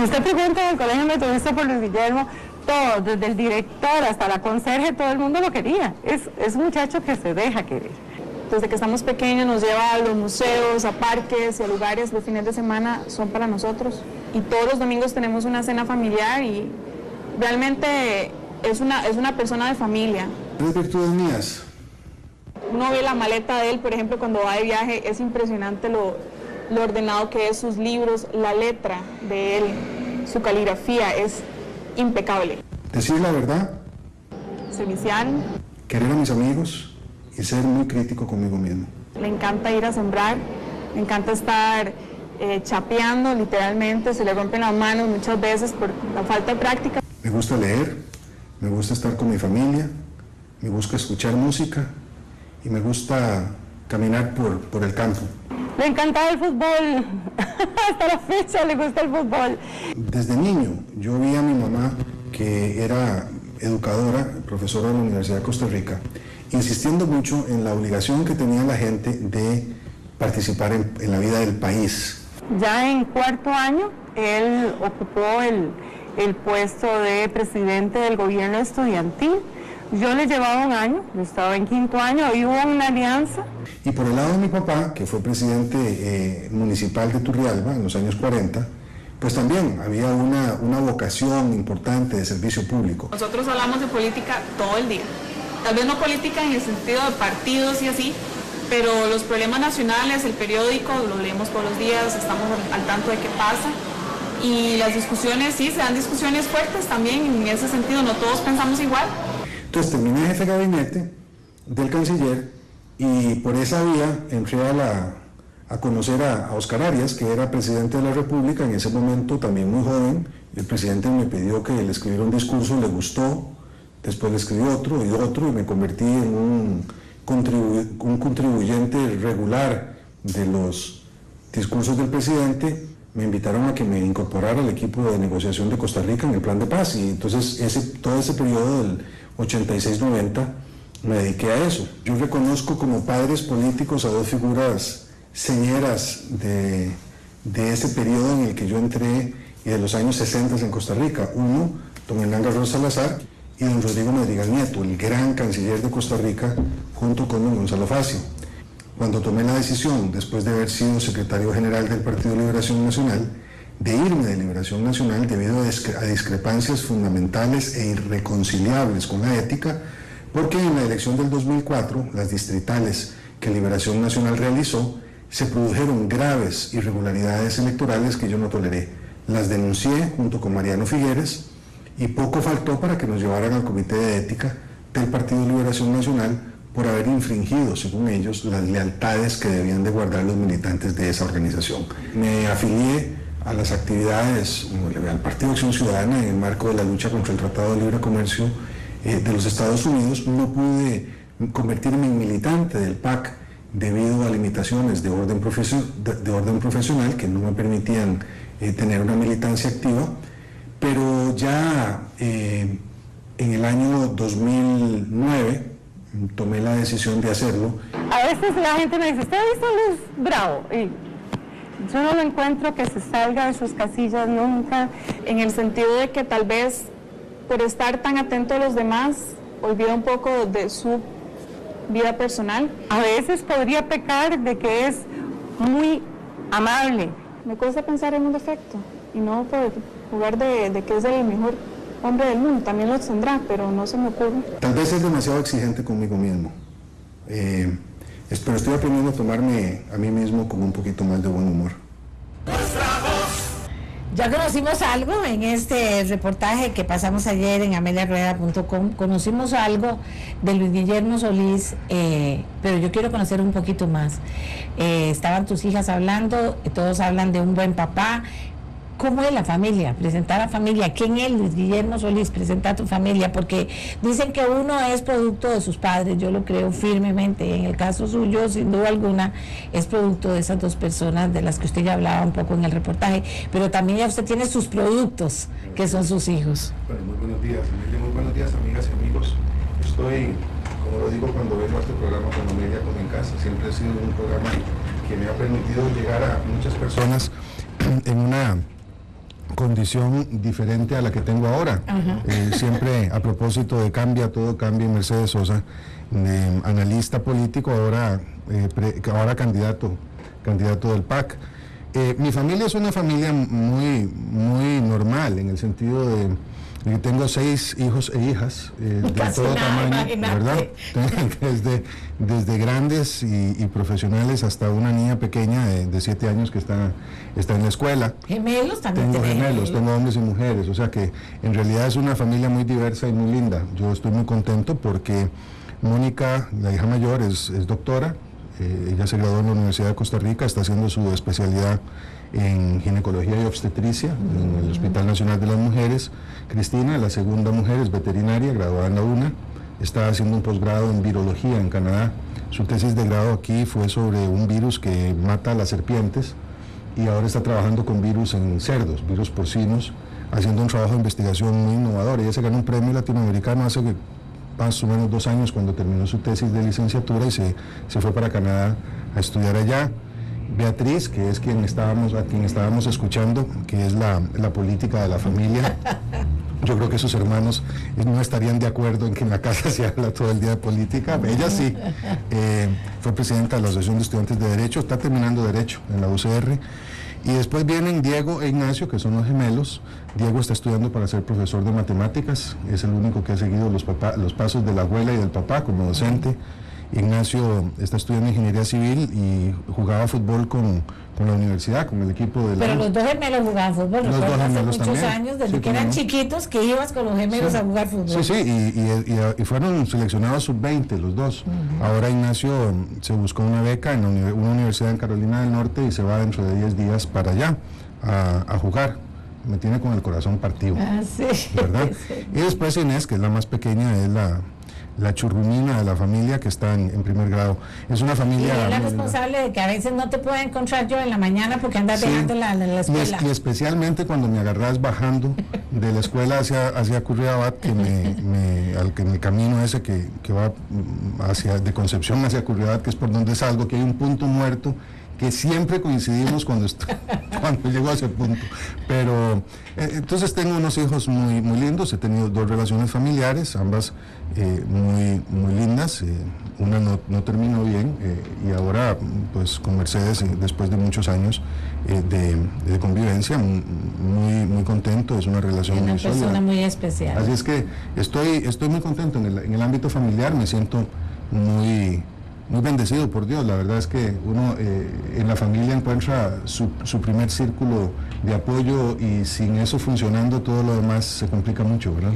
Si usted pregunta en el colegio metodista por Luis Guillermo, todo, desde el director hasta la conserje, todo el mundo lo quería. Es un muchacho que se deja querer. Desde que estamos pequeños nos lleva a los museos, a parques y a lugares. Los fines de semana son para nosotros. Y todos los domingos tenemos una cena familiar y realmente es una persona de familia. ¿Tres virtudes mías? Uno ve la maleta de él, por ejemplo, cuando va de viaje, es impresionante lo ordenado que es, sus libros, la letra de él, su caligrafía es impecable. Decir la verdad. Servicial. Querer a mis amigos y ser muy crítico conmigo mismo. Le encanta ir a sembrar, le encanta estar chapeando literalmente, se le rompen las manos muchas veces por la falta de práctica. Me gusta leer, me gusta estar con mi familia, me gusta escuchar música y me gusta caminar por el campo. Le encantaba el fútbol, hasta la fecha le gusta el fútbol. Desde niño yo vi a mi mamá, que era educadora, profesora de la Universidad de Costa Rica, insistiendo mucho en la obligación que tenía la gente de participar en la vida del país. Ya en cuarto año, él ocupó el puesto de presidente del gobierno estudiantil. Yo le llevaba un año, yo estaba en quinto año y hubo una alianza. Y por el lado de mi papá, que fue presidente municipal de Turrialba en los años 40, pues también había una vocación importante de servicio público. Nosotros hablamos de política todo el día. Tal vez no política en el sentido de partidos y así, pero los problemas nacionales, el periódico, lo leemos todos los días, estamos al tanto de qué pasa. Y las discusiones, sí, se dan discusiones fuertes también, en ese sentido no todos pensamos igual. Entonces terminé jefe de gabinete del canciller y por esa vía entré a conocer a Oscar Arias, que era presidente de la República, en ese momento también muy joven. El presidente me pidió que le escribiera un discurso, le gustó, después le escribí otro y me convertí en un contribuyente regular de los discursos del presidente. Me invitaron a que me incorporara al equipo de negociación de Costa Rica en el Plan de Paz y entonces todo ese periodo del 86-90 me dediqué a eso. Yo reconozco como padres políticos a dos figuras señeras de ese periodo en el que yo entré y de los años 60 en Costa Rica. Uno, don Hernán Garros Salazar, y don Rodrigo Madrigal Nieto, el gran canciller de Costa Rica, junto con don Gonzalo Facio. Cuando tomé la decisión, después de haber sido secretario general del Partido de Liberación Nacional, de irme de Liberación Nacional debido a discrepancias fundamentales e irreconciliables con la ética, porque en la elección del 2004, las distritales que Liberación Nacional realizó, se produjeron graves irregularidades electorales que yo no toleré. Las denuncié junto con Mariano Figueres y poco faltó para que nos llevaran al Comité de Ética del Partido de Liberación Nacional por haber infringido, según ellos, las lealtades que debían de guardar los militantes de esa organización. Me afilié a las actividades, al Partido de Acción Ciudadana en el marco de la lucha contra el Tratado de Libre Comercio de los Estados Unidos. No pude convertirme en militante del PAC debido a limitaciones de orden profesional que no me permitían tener una militancia activa, pero ya en el año 2009 tomé la decisión de hacerlo. A veces la gente me dice, ¿usted ha visto a Luis Bravo? Y yo no lo encuentro que se salga de sus casillas nunca. En el sentido de que tal vez por estar tan atento a los demás, olvida un poco de su vida personal. A veces podría pecar de que es muy amable. Me cuesta pensar en un defecto y no por jugar de que es el mejor hombre del mundo, también lo tendrá, pero no se me ocurre. Tal vez es demasiado exigente conmigo mismo, pero estoy aprendiendo a tomarme a mí mismo con un poquito más de buen humor. Ya conocimos algo en este reportaje que pasamos ayer en ameliarueda.com, conocimos algo de Luis Guillermo Solís, pero yo quiero conocer un poquito más. Estaban tus hijas hablando, todos hablan de un buen papá. ¿Cómo es la familia? Presentar a la familia. ¿Quién es Luis Guillermo Solís? Presenta a tu familia, porque dicen que uno es producto de sus padres, yo lo creo firmemente. En el caso suyo, sin duda alguna, es producto de esas dos personas de las que usted ya hablaba un poco en el reportaje, pero también ya usted tiene sus productos, que son sus hijos. Bueno, muy buenos días, Amelia, muy buenos días, amigas y amigos. Estoy, como lo digo cuando vengo a este programa con Amelia como en casa, siempre ha sido un programa que me ha permitido llegar a muchas personas con condición diferente a la que tengo ahora. Siempre a propósito de todo cambia en Mercedes Sosa, de analista político, ahora candidato del PAC. Mi familia es una familia muy normal, en el sentido de que tengo 6 hijos e hijas de todo tamaño, ¿verdad? Desde grandes y profesionales hasta una niña pequeña de 7 años que está en la escuela. ¿Gemelos también? Tengo gemelos, tengo hombres y mujeres, o sea que en realidad es una familia muy diversa y muy linda. Yo estoy muy contento porque Mónica, la hija mayor, es doctora. Ella se graduó en la Universidad de Costa Rica, está haciendo su especialidad en ginecología y obstetricia en el Hospital Nacional de las Mujeres. Cristina, la segunda mujer, es veterinaria, graduada en la UNA, está haciendo un posgrado en virología en Canadá. Su tesis de grado aquí fue sobre un virus que mata a las serpientes y ahora está trabajando con virus en cerdos, virus porcinos, haciendo un trabajo de investigación muy innovador. Ella se ganó un premio latinoamericano hace más o menos 2 años cuando terminó su tesis de licenciatura y se fue para Canadá a estudiar allá. Beatriz, que es a quien estábamos escuchando, que es la política de la familia. Yo creo que sus hermanos no estarían de acuerdo en que en la casa se habla todo el día de política. Ella sí, fue presidenta de la Asociación de Estudiantes de Derecho, está terminando Derecho en la UCR. Y después vienen Diego e Ignacio, que son los gemelos. Diego está estudiando para ser profesor de matemáticas, es el único que ha seguido los pasos de la abuela y del papá como docente. Ignacio está estudiando ingeniería civil y jugaba fútbol con la universidad, con el equipo de la... Pero los 2 gemelos jugaban fútbol, los 2 hace gemelos muchos también. años, desde Sí, que eran no. chiquitos, que ibas con los gemelos a jugar fútbol. Sí, y fueron seleccionados sub-20 los 2. Ahora Ignacio se buscó una beca en una universidad en Carolina del Norte y se va dentro de 10 días para allá a jugar. Me tiene con el corazón partido, Sí. ¿verdad? Sí. Y después Inés, que es la más pequeña, es la churrumina de la familia, que está en primer grado. Es una Y familia... es la responsable de que a veces no te puedo encontrar yo en la mañana porque andas dejando la escuela. Y especialmente cuando me agarras bajando de la escuela hacia Curriabat, en el camino ese que va de Concepción hacia Curriabat, que es por donde salgo, que hay un punto muerto, que siempre coincidimos cuando llego a ese punto. Pero entonces tengo unos hijos muy lindos, he tenido 2 relaciones familiares, ambas muy lindas. Una no terminó bien y ahora pues con Mercedes, después de muchos años de convivencia, muy contento, es una relación Una muy sólida. persona muy especial. Así es que estoy muy contento en el ámbito familiar, me siento muy bendecido por Dios. La verdad es que uno en la familia encuentra su primer círculo de apoyo y sin eso funcionando todo lo demás se complica mucho, ¿verdad?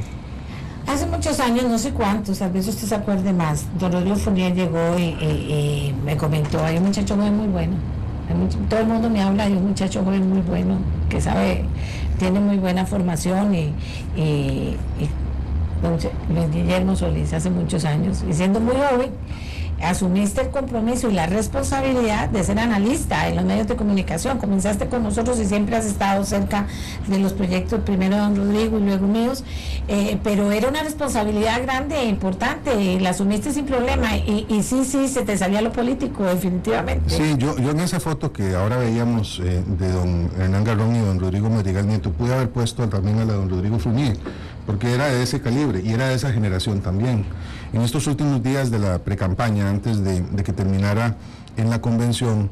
Hace muchos años, no sé cuántos, tal vez usted se acuerde más, don Rodrigo Fournier llegó y me comentó, hay un muchacho joven muy bueno, todo el mundo me habla de un muchacho joven muy bueno, que tiene muy buena formación y don Guillermo Solís, hace muchos años, y siendo muy joven, asumiste el compromiso y la responsabilidad de ser analista en los medios de comunicación. Comenzaste con nosotros y siempre has estado cerca de los proyectos, primero de don Rodrigo y luego míos, pero era una responsabilidad grande e importante, la asumiste sin problema y sí, se te salía lo político, definitivamente. Sí, yo en esa foto que ahora veíamos de don Hernán Garrón y don Rodrigo Madrigal Nieto, pude haber puesto también a la don Rodrigo Fournier, porque era de ese calibre y era de esa generación también. En estos últimos días de la precampaña, antes de que terminara en la convención,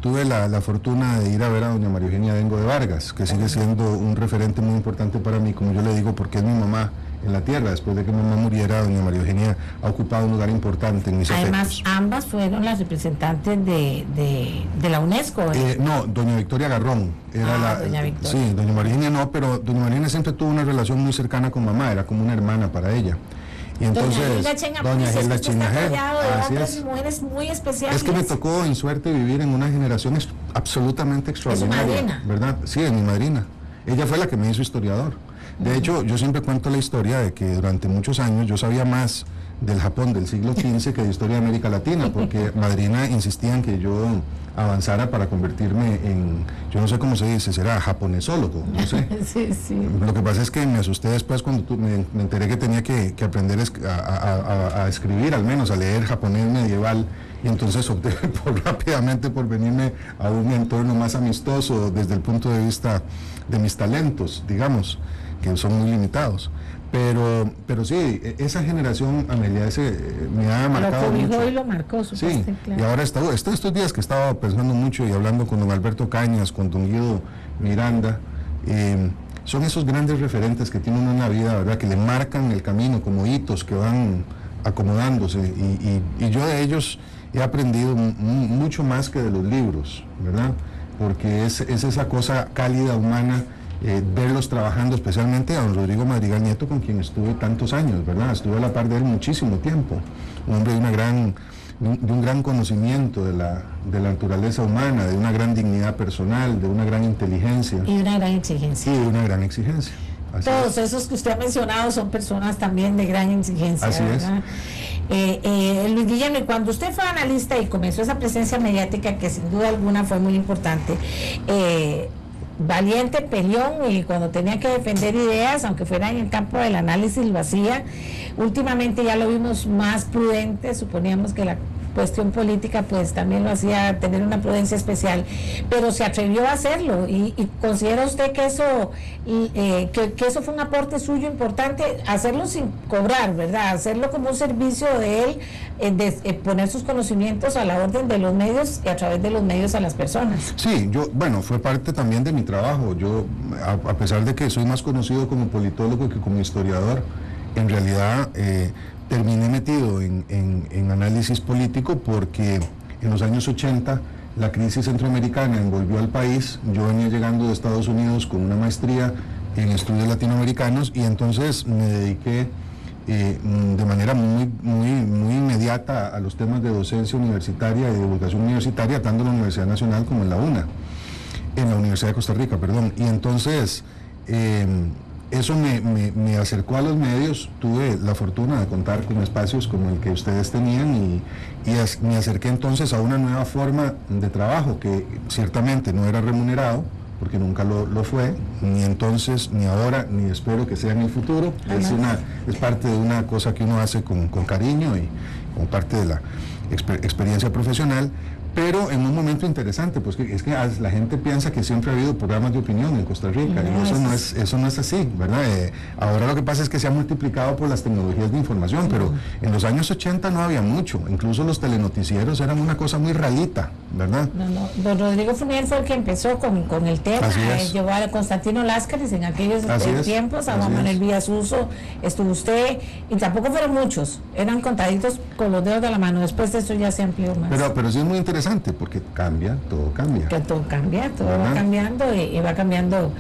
tuve la fortuna de ir a ver a doña María Eugenia Dengo de Vargas, que sigue siendo un referente muy importante para mí, como yo le digo, porque es mi mamá en la tierra. Después de que mi mamá muriera, doña María Eugenia ha ocupado un lugar importante en mis Además, afectos. ambas fueron las representantes de la UNESCO. No, doña Victoria Garrón era doña Victoria. Sí, doña María Eugenia no, pero doña María Eugenia siempre tuvo una relación muy cercana con mamá, era como una hermana para ella. Y entonces, doña Hilda Chenajero, así es. Y mujeres muy especiales. Es que me tocó en suerte vivir en una generación absolutamente extraordinaria. ¿Es su madrina? ¿Verdad? Sí, es mi madrina. Ella fue la que me hizo historiador. De hecho, yo siempre cuento la historia de que durante muchos años yo sabía más del Japón del siglo XV que de historia de América Latina, porque madrina insistía en que yo avanzara para convertirme en, yo no sé cómo se dice, será japonesólogo, no sé. Sí. Lo que pasa es que me asusté después cuando me enteré que tenía que aprender a escribir, al menos a leer japonés medieval y entonces opté rápidamente por venirme a un entorno más amistoso desde el punto de vista de mis talentos, digamos, que son muy limitados. Pero sí, esa generación, Amelia, me ha marcado mucho. Y lo marcó, sí, claro. Y ahora estos días que estaba pensando mucho y hablando con don Alberto Cañas, con don Guido Miranda, son esos grandes referentes que tienen una vida, ¿verdad?, que le marcan el camino como hitos que van acomodándose, y yo de ellos he aprendido mucho más que de los libros, ¿verdad?, porque es esa cosa cálida, humana, verlos trabajando, especialmente a don Rodrigo Madrigal Nieto, con quien estuve tantos años, ¿verdad? Estuve a la par de él muchísimo tiempo, un hombre de un gran conocimiento de la naturaleza humana, de una gran dignidad personal, de una gran inteligencia. Y una gran exigencia. Y una gran exigencia. Todos esos que usted ha mencionado son personas también de gran exigencia. Así ¿verdad? Luis Guillermo, y cuando usted fue analista y comenzó esa presencia mediática, que sin duda alguna fue muy importante, valiente, peleón, y cuando tenía que defender ideas, aunque fuera en el campo del análisis, lo hacía. Últimamente ya lo vimos más prudente, suponíamos que la cuestión política pues también lo hacía tener una prudencia especial, pero se atrevió a hacerlo, y ¿considera usted que eso que eso fue un aporte suyo importante, hacerlo sin cobrar, verdad, hacerlo como un servicio de él, de poner sus conocimientos a la orden de los medios y a través de los medios a las personas? Sí, fue parte también de mi trabajo. Yo, a pesar de que soy más conocido como politólogo que como historiador, en realidad terminé metido en análisis político porque en los años 80 la crisis centroamericana envolvió al país. Yo venía llegando de Estados Unidos con una maestría en estudios latinoamericanos, y entonces me dediqué de manera muy inmediata a los temas de docencia universitaria y divulgación universitaria, tanto en la Universidad Nacional como en la Universidad de Costa Rica, perdón. Y entonces eso me acercó a los medios. Tuve la fortuna de contar con espacios como el que ustedes tenían, y me acerqué entonces a una nueva forma de trabajo que ciertamente no era remunerado, porque nunca lo fue, ni entonces, ni ahora, ni espero que sea en el futuro. Es parte de una cosa que uno hace con cariño y como parte de la experiencia profesional. Pero en un momento interesante, pues es que la gente piensa que siempre ha habido programas de opinión en Costa Rica, y eso no es así, ¿verdad? Ahora lo que pasa es que se ha multiplicado por las tecnologías de información, pero en los años 80 no había mucho, incluso los telenoticieros eran una cosa muy ralita, ¿verdad? Don Rodrigo Funiel fue el que empezó con el tema, llevó a Constantino Láscaris en aquellos tiempos, a Juan Manuel Villasuso, estuvo usted, y tampoco fueron muchos, eran contaditos con los dedos de la mano. Después de eso ya se amplió más. Pero sí es muy interesante, porque todo cambia. Que todo cambia, todo va cambiando, y va cambiando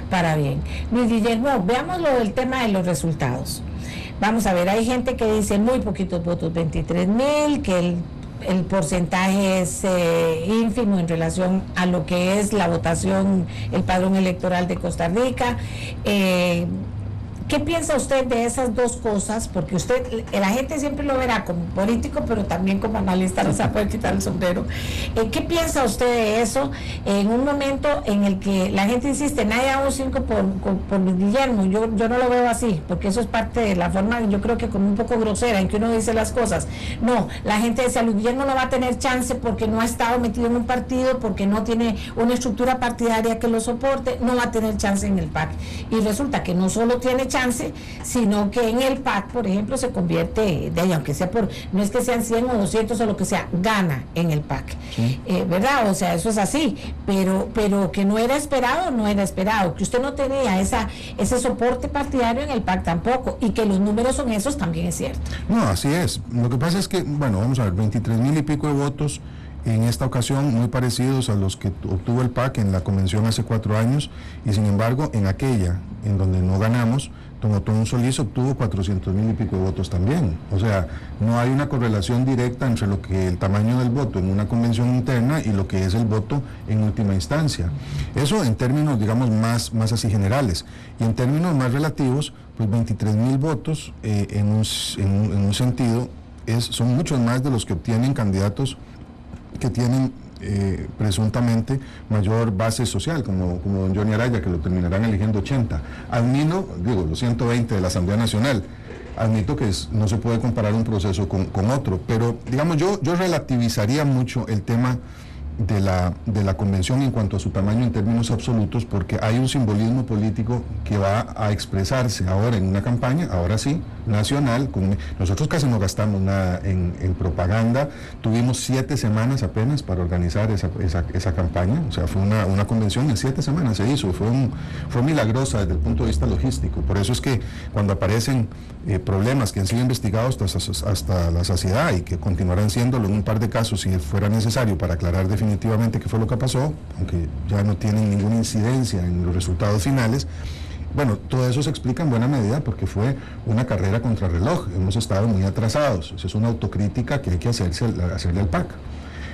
para bien. Luis Guillermo, veamos lo del tema de los resultados. Vamos a ver, hay gente que dice muy poquitos votos, 23,000, que el porcentaje es ínfimo en relación a lo que es la votación, el padrón electoral de Costa Rica. ¿Qué piensa usted de esas dos cosas? Porque la gente siempre lo verá como político, pero también como analista, no se puede quitar el sombrero. ¿Qué piensa usted de eso en un momento en el que la gente insiste, nadie da un 5 por Luis Guillermo? Yo no lo veo así, porque eso es parte de la forma, yo creo que como un poco grosera, en que uno dice las cosas. No, la gente dice, Luis Guillermo no va a tener chance porque no ha estado metido en un partido, porque no tiene una estructura partidaria que lo soporte, no va a tener chance en el PAC. Y resulta que no solo tiene chance, sino que en el PAC, por ejemplo, se convierte, aunque sea no es que sean 100 o 200 o lo que sea, gana en el PAC, sí. ¿Verdad? O sea, eso es así, pero que no era esperado, que usted no tenía ese soporte partidario en el PAC tampoco, y que los números son esos también es cierto. No, así es. Lo que pasa es que, vamos a ver, 23,000 y pico de votos en esta ocasión, muy parecidos a los que obtuvo el PAC en la convención hace 4 años, y sin embargo, en aquella, en donde no ganamos, don Otón Solís obtuvo 400,000 y pico de votos también. O sea, no hay una correlación directa entre lo que el tamaño del voto en una convención interna y lo que es el voto en última instancia. Eso en términos, digamos, más así generales. Y en términos más relativos, pues 23,000 votos en un sentido son muchos más de los que obtienen candidatos que tienen presuntamente mayor base social, como don Johnny Araya, que lo terminarán eligiendo 80. Admito, los 120 de la Asamblea Nacional. Admito que no se puede comparar un proceso con otro, pero digamos yo relativizaría mucho el tema de la convención en cuanto a su tamaño en términos absolutos, porque hay un simbolismo político que va a expresarse ahora en una campaña, ahora sí, nacional. Nosotros casi no gastamos nada en propaganda, tuvimos 7 semanas apenas para organizar esa campaña, o sea, fue una convención en 7 semanas se hizo, fue milagrosa desde el punto de vista logístico. Por eso es que cuando aparecen problemas que han sido investigados hasta la saciedad y que continuarán siéndolo en un par de casos si fuera necesario para aclarar definitivamente qué fue lo que pasó, aunque ya no tienen ninguna incidencia en los resultados finales. Bueno, todo eso se explica en buena medida porque fue una carrera contra reloj, hemos estado muy atrasados, esa es una autocrítica que hay que hacerle al PAC.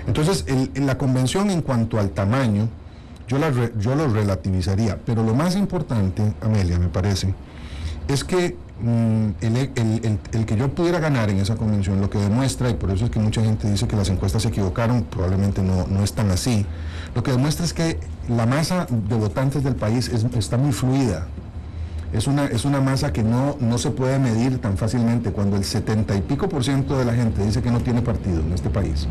Entonces, en la convención en cuanto al tamaño, yo lo relativizaría, pero lo más importante, Amelia, me parece, es que el que yo pudiera ganar en esa convención, lo que demuestra, y por eso es que mucha gente dice que las encuestas se equivocaron, probablemente no es tan así, lo que demuestra es que la masa de votantes del país está muy fluida. Es una masa que no se puede medir tan fácilmente. Cuando el 70 y pico % de la gente dice que no tiene partido en este país,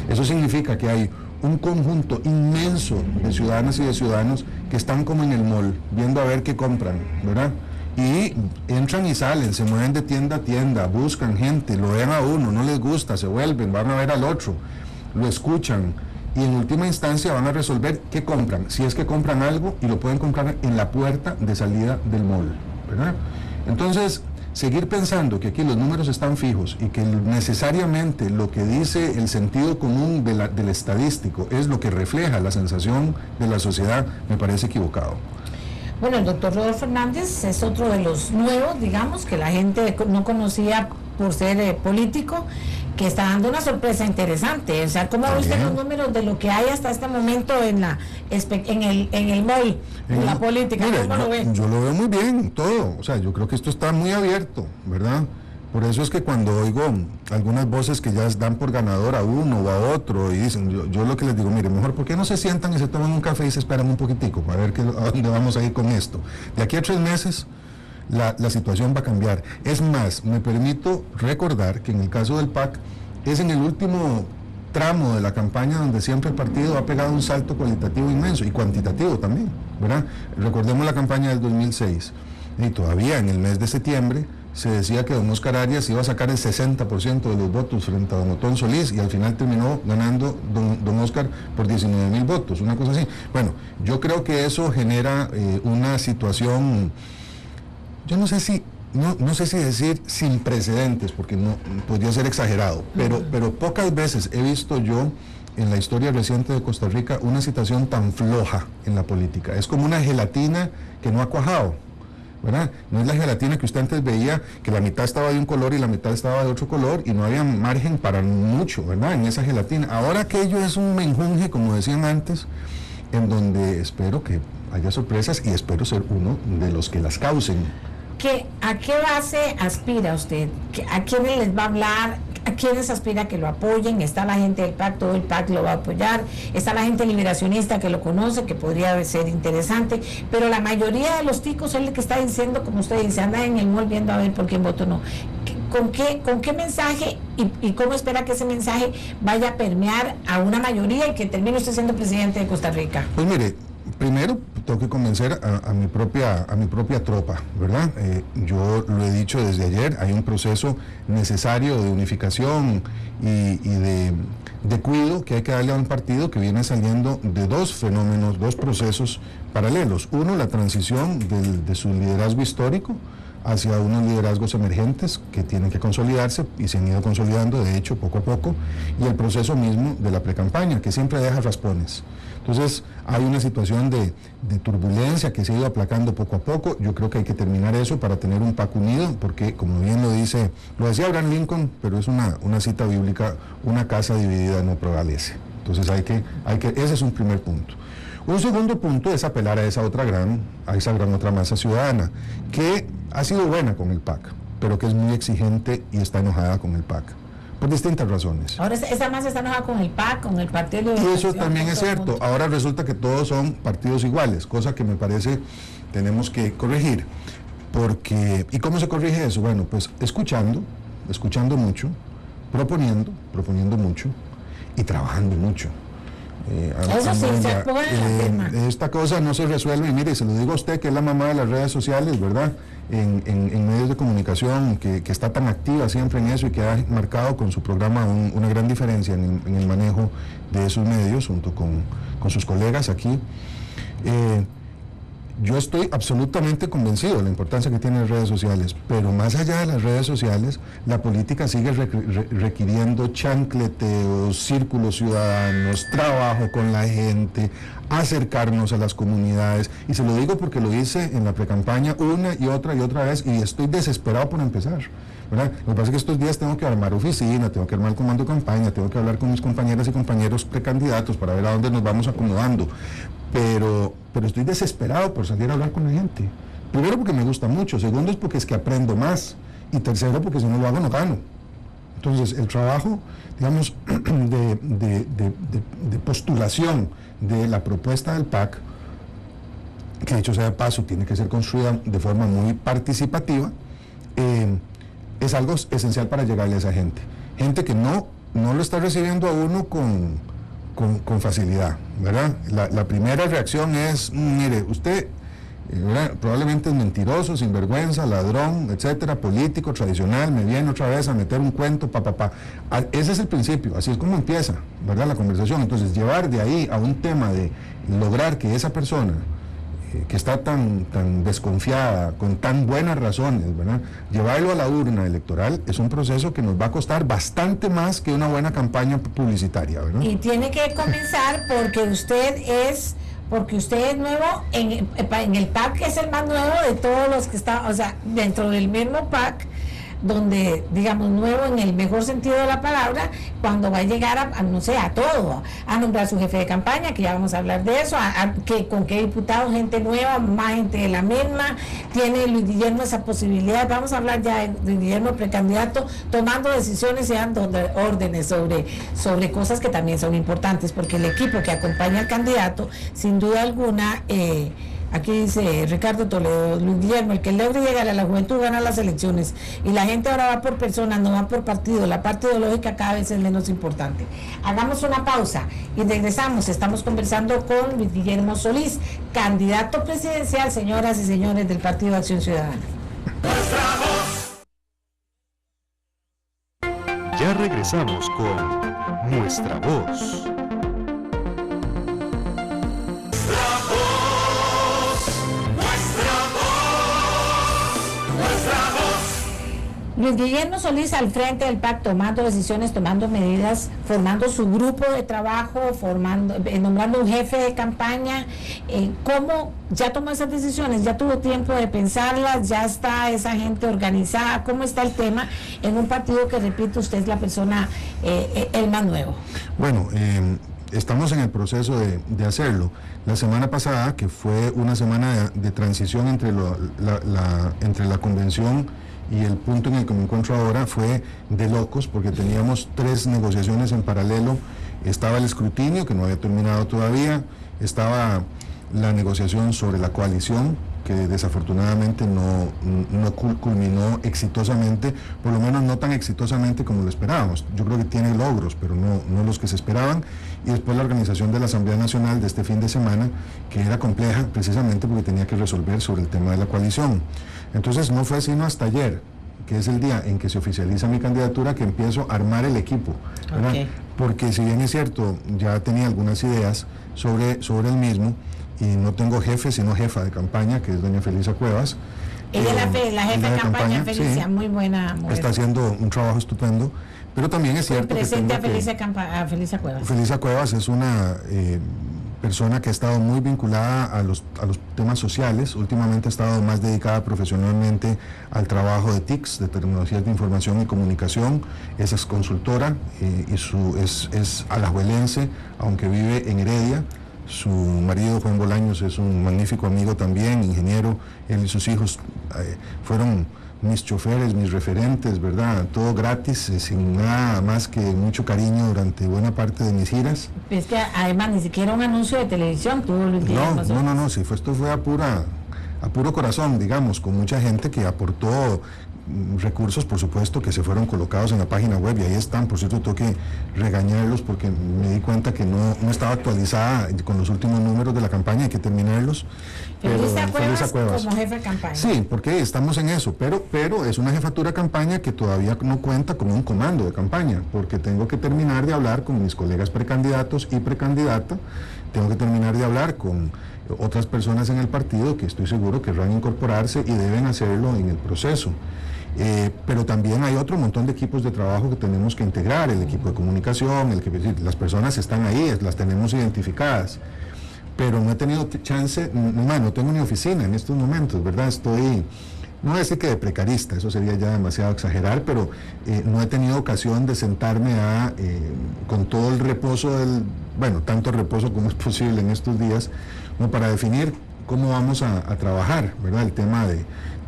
eso significa que hay un conjunto inmenso de ciudadanas y de ciudadanos que están como en el mall, viendo a ver qué compran, ¿verdad? Y entran y salen, se mueven de tienda a tienda, buscan gente, lo ven a uno, no les gusta, se vuelven, van a ver al otro, lo escuchan y en última instancia van a resolver qué compran, si es que compran algo y lo pueden comprar en la puerta de salida del mall, ¿verdad? Entonces, seguir pensando que aquí los números están fijos y que necesariamente lo que dice el sentido común del estadístico es lo que refleja la sensación de la sociedad, me parece equivocado. Bueno, el doctor Rodolfo Hernández es otro de los nuevos, digamos, que la gente no conocía por ser político, que está dando una sorpresa interesante. O sea, ¿cómo ve usted los números de lo que hay hasta este momento en el mall, en la política? Mire, ¿Cómo lo ve? Yo lo veo muy bien, todo. O sea, yo creo que esto está muy abierto, ¿verdad? Por eso es que cuando oigo algunas voces que ya dan por ganador a uno o a otro y dicen, yo lo que les digo, mire, mejor ¿por qué no se sientan y se toman un café y se esperan un poquitico para ver a dónde vamos a ir con esto? De aquí a 3 meses la situación va a cambiar. Es más, me permito recordar que en el caso del PAC es en el último tramo de la campaña donde siempre el partido ha pegado un salto cualitativo inmenso y cuantitativo también, ¿verdad? Recordemos la campaña del 2006 y todavía en el mes de septiembre se decía que don Óscar Arias iba a sacar el 60% de los votos frente a don Otón Solís y al final terminó ganando don Óscar por 19,000 votos, una cosa así. Bueno, yo creo que eso genera una situación, yo no sé si decir sin precedentes, porque no podría ser exagerado, pero pocas veces he visto yo en la historia reciente de Costa Rica una situación tan floja en la política. Es como una gelatina que no ha cuajado, ¿verdad? No es la gelatina que usted antes veía, que la mitad estaba de un color y la mitad estaba de otro color y no había margen para mucho, ¿verdad? En esa gelatina. Ahora aquello es un menjunje, como decían antes, en donde espero que haya sorpresas y espero ser uno de los que las causen. ¿A qué base aspira usted? ¿A quiénes les va a hablar? ¿A quiénes aspira que lo apoyen? Está la gente del PAC, todo el PAC lo va a apoyar. Está la gente liberacionista que lo conoce, que podría ser interesante. Pero la mayoría de los ticos es el que está diciendo, como usted dice, anda en el mall viendo a ver por quién voto o no. ¿Con qué mensaje y cómo espera que ese mensaje vaya a permear a una mayoría y que termine usted siendo presidente de Costa Rica? Pues mire, primero tengo que convencer a mi propia tropa, ¿verdad? Yo lo he dicho desde ayer, hay un proceso necesario de unificación y de cuidado que hay que darle a un partido que viene saliendo de 2 fenómenos, 2 procesos paralelos. Uno, la transición de su liderazgo histórico hacia unos liderazgos emergentes que tienen que consolidarse y se han ido consolidando, de hecho, poco a poco, y el proceso mismo de la precampaña, que siempre deja raspones. Entonces, hay una situación de turbulencia que se ha ido aplacando poco a poco. Yo creo que hay que terminar eso para tener un PAC unido, porque, como bien lo decía Abraham Lincoln, pero es una cita bíblica, una casa dividida no prevalece. Entonces, ese es un primer punto. Un segundo punto es apelar a esa gran otra masa ciudadana, que ha sido buena con el PAC, pero que es muy exigente y está enojada con el PAC. por distintas razones. Ahora esa masa está enojada con el PAC, con el Partido de Y eso Liberación, también es con todo el cierto. mundo. Ahora resulta que todos son partidos iguales, cosa que me parece tenemos que corregir. Porque, ¿y cómo se corrige eso? Bueno, pues escuchando mucho, proponiendo mucho y trabajando mucho. Eso sí, se pone la firma. Esta cosa no se resuelve, y mire, se lo digo a usted que es la mamá de las redes sociales, ¿verdad? En medios de comunicación, que está tan activa siempre en eso y que ha marcado con su programa una gran diferencia en el manejo de esos medios junto con sus colegas aquí. Yo estoy absolutamente convencido de la importancia que tienen las redes sociales, pero más allá de las redes sociales, la política sigue requiriendo chancleteos, círculos ciudadanos, trabajo con la gente, acercarnos a las comunidades, y se lo digo porque lo hice en la precampaña una y otra vez, y estoy desesperado por empezar, ¿verdad? Lo que pasa es que estos días tengo que armar oficina, tengo que armar el comando de campaña, tengo que hablar con mis compañeras y compañeros precandidatos para ver a dónde nos vamos acomodando. Pero estoy desesperado por salir a hablar con la gente. Primero porque me gusta mucho, segundo es porque es que aprendo más, y tercero porque si no lo hago no gano. Entonces el trabajo, digamos, de postulación de la propuesta del PAC, que dicho sea de paso tiene que ser construida de forma muy participativa, es algo esencial para llegarle a esa gente. Gente que no lo está recibiendo a uno con facilidad, ¿verdad? La primera reacción es, mire, usted probablemente es mentiroso, sinvergüenza, ladrón, etcétera, político, tradicional, me viene otra vez a meter un cuento, Ese es el principio, así es como empieza, ¿verdad?, la conversación. Entonces, llevar de ahí a un tema de lograr que esa persona que está tan desconfiada, con tan buenas razones, ¿verdad?, llevarlo a la urna electoral es un proceso que nos va a costar bastante más que una buena campaña publicitaria, ¿verdad? Y tiene que comenzar porque usted es nuevo en el PAC, que es el más nuevo de todos los que están, o sea, dentro del mismo PAC, donde, digamos, nuevo en el mejor sentido de la palabra, cuando va a llegar a todo, a nombrar su jefe de campaña, que ya vamos a hablar de eso, con qué diputado, gente nueva, más gente de la misma, tiene Luis Guillermo esa posibilidad. Vamos a hablar ya de Luis Guillermo precandidato, tomando decisiones y dando órdenes sobre cosas que también son importantes, porque el equipo que acompaña al candidato, sin duda alguna, aquí dice Ricardo Toledo, Luis Guillermo, el que logre llegar a la juventud gana las elecciones, y la gente ahora va por personas, no va por partido. La parte ideológica cada vez es menos importante. Hagamos una pausa y regresamos. Estamos conversando con Luis Guillermo Solís, candidato presidencial, señoras y señores del Partido de Acción Ciudadana. Ya regresamos con Nuestra Voz. Luis Guillermo Solís al frente del PAC, tomando decisiones, tomando medidas, formando su grupo de trabajo, nombrando un jefe de campaña. ¿Cómo ya tomó esas decisiones? ¿Ya tuvo tiempo de pensarlas? ¿Ya está esa gente organizada? ¿Cómo está el tema en un partido que, repito, usted es la persona, el más nuevo? Bueno, estamos en el proceso de hacerlo. La semana pasada, que fue una semana de transición entre la convención y el punto en el que me encuentro ahora, fue de locos, porque teníamos 3 negociaciones en paralelo. Estaba el escrutinio, que no había terminado todavía, estaba la negociación sobre la coalición, que desafortunadamente no culminó exitosamente, por lo menos no tan exitosamente como lo esperábamos. Yo creo que tiene logros, pero no los que se esperaban. Y después la organización de la Asamblea Nacional de este fin de semana, que era compleja precisamente porque tenía que resolver sobre el tema de la coalición. Entonces no fue sino hasta ayer, que es el día en que se oficializa mi candidatura, que empiezo a armar el equipo, ¿verdad? Okay. Porque si bien es cierto, ya tenía algunas ideas sobre el mismo, y no tengo jefe sino jefa de campaña, que es doña Felisa Cuevas. Ella es la jefa de campaña, Felicia, sí, muy buena mujer. Está haciendo un trabajo estupendo, pero también es cierto presente a Felisa Cuevas. Felisa Cuevas es una persona que ha estado muy vinculada a los temas sociales. Últimamente ha estado más dedicada profesionalmente al trabajo de TICs, de tecnologías de información y comunicación. Esa es consultora y es alajuelense, aunque vive en Heredia. Su marido, Juan Bolaños, es un magnífico amigo también, ingeniero. Él y sus hijos fueron mis choferes, mis referentes, ¿verdad? Todo gratis, sin nada más que mucho cariño durante buena parte de mis giras. Es que además ni siquiera un anuncio de televisión tuvo Luis Guillermo Solís. No, sí, esto fue a puro corazón, digamos, con mucha gente que aportó recursos, por supuesto, que se fueron colocados en la página web y ahí están. Por cierto, tengo que regañarlos porque me di cuenta que no estaba actualizada con los últimos números de la campaña, hay que terminarlos. Feliz Cuevas como jefe de campaña. Sí, porque estamos en eso, pero es una jefatura de campaña que todavía no cuenta con un comando de campaña, porque tengo que terminar de hablar con mis colegas precandidatos y precandidata, tengo que terminar de hablar con otras personas en el partido que estoy seguro querrán incorporarse y deben hacerlo en el proceso. Pero también hay otro montón de equipos de trabajo que tenemos que integrar, el equipo de comunicación, las personas están ahí, las tenemos identificadas, pero no he tenido chance, no tengo ni oficina en estos momentos, ¿verdad? Estoy, no voy a decir que de precarista, eso sería ya demasiado exagerar, pero no he tenido ocasión de sentarme con todo el reposo tanto reposo como es posible en estos días, como para definir cómo vamos a trabajar, ¿verdad? El tema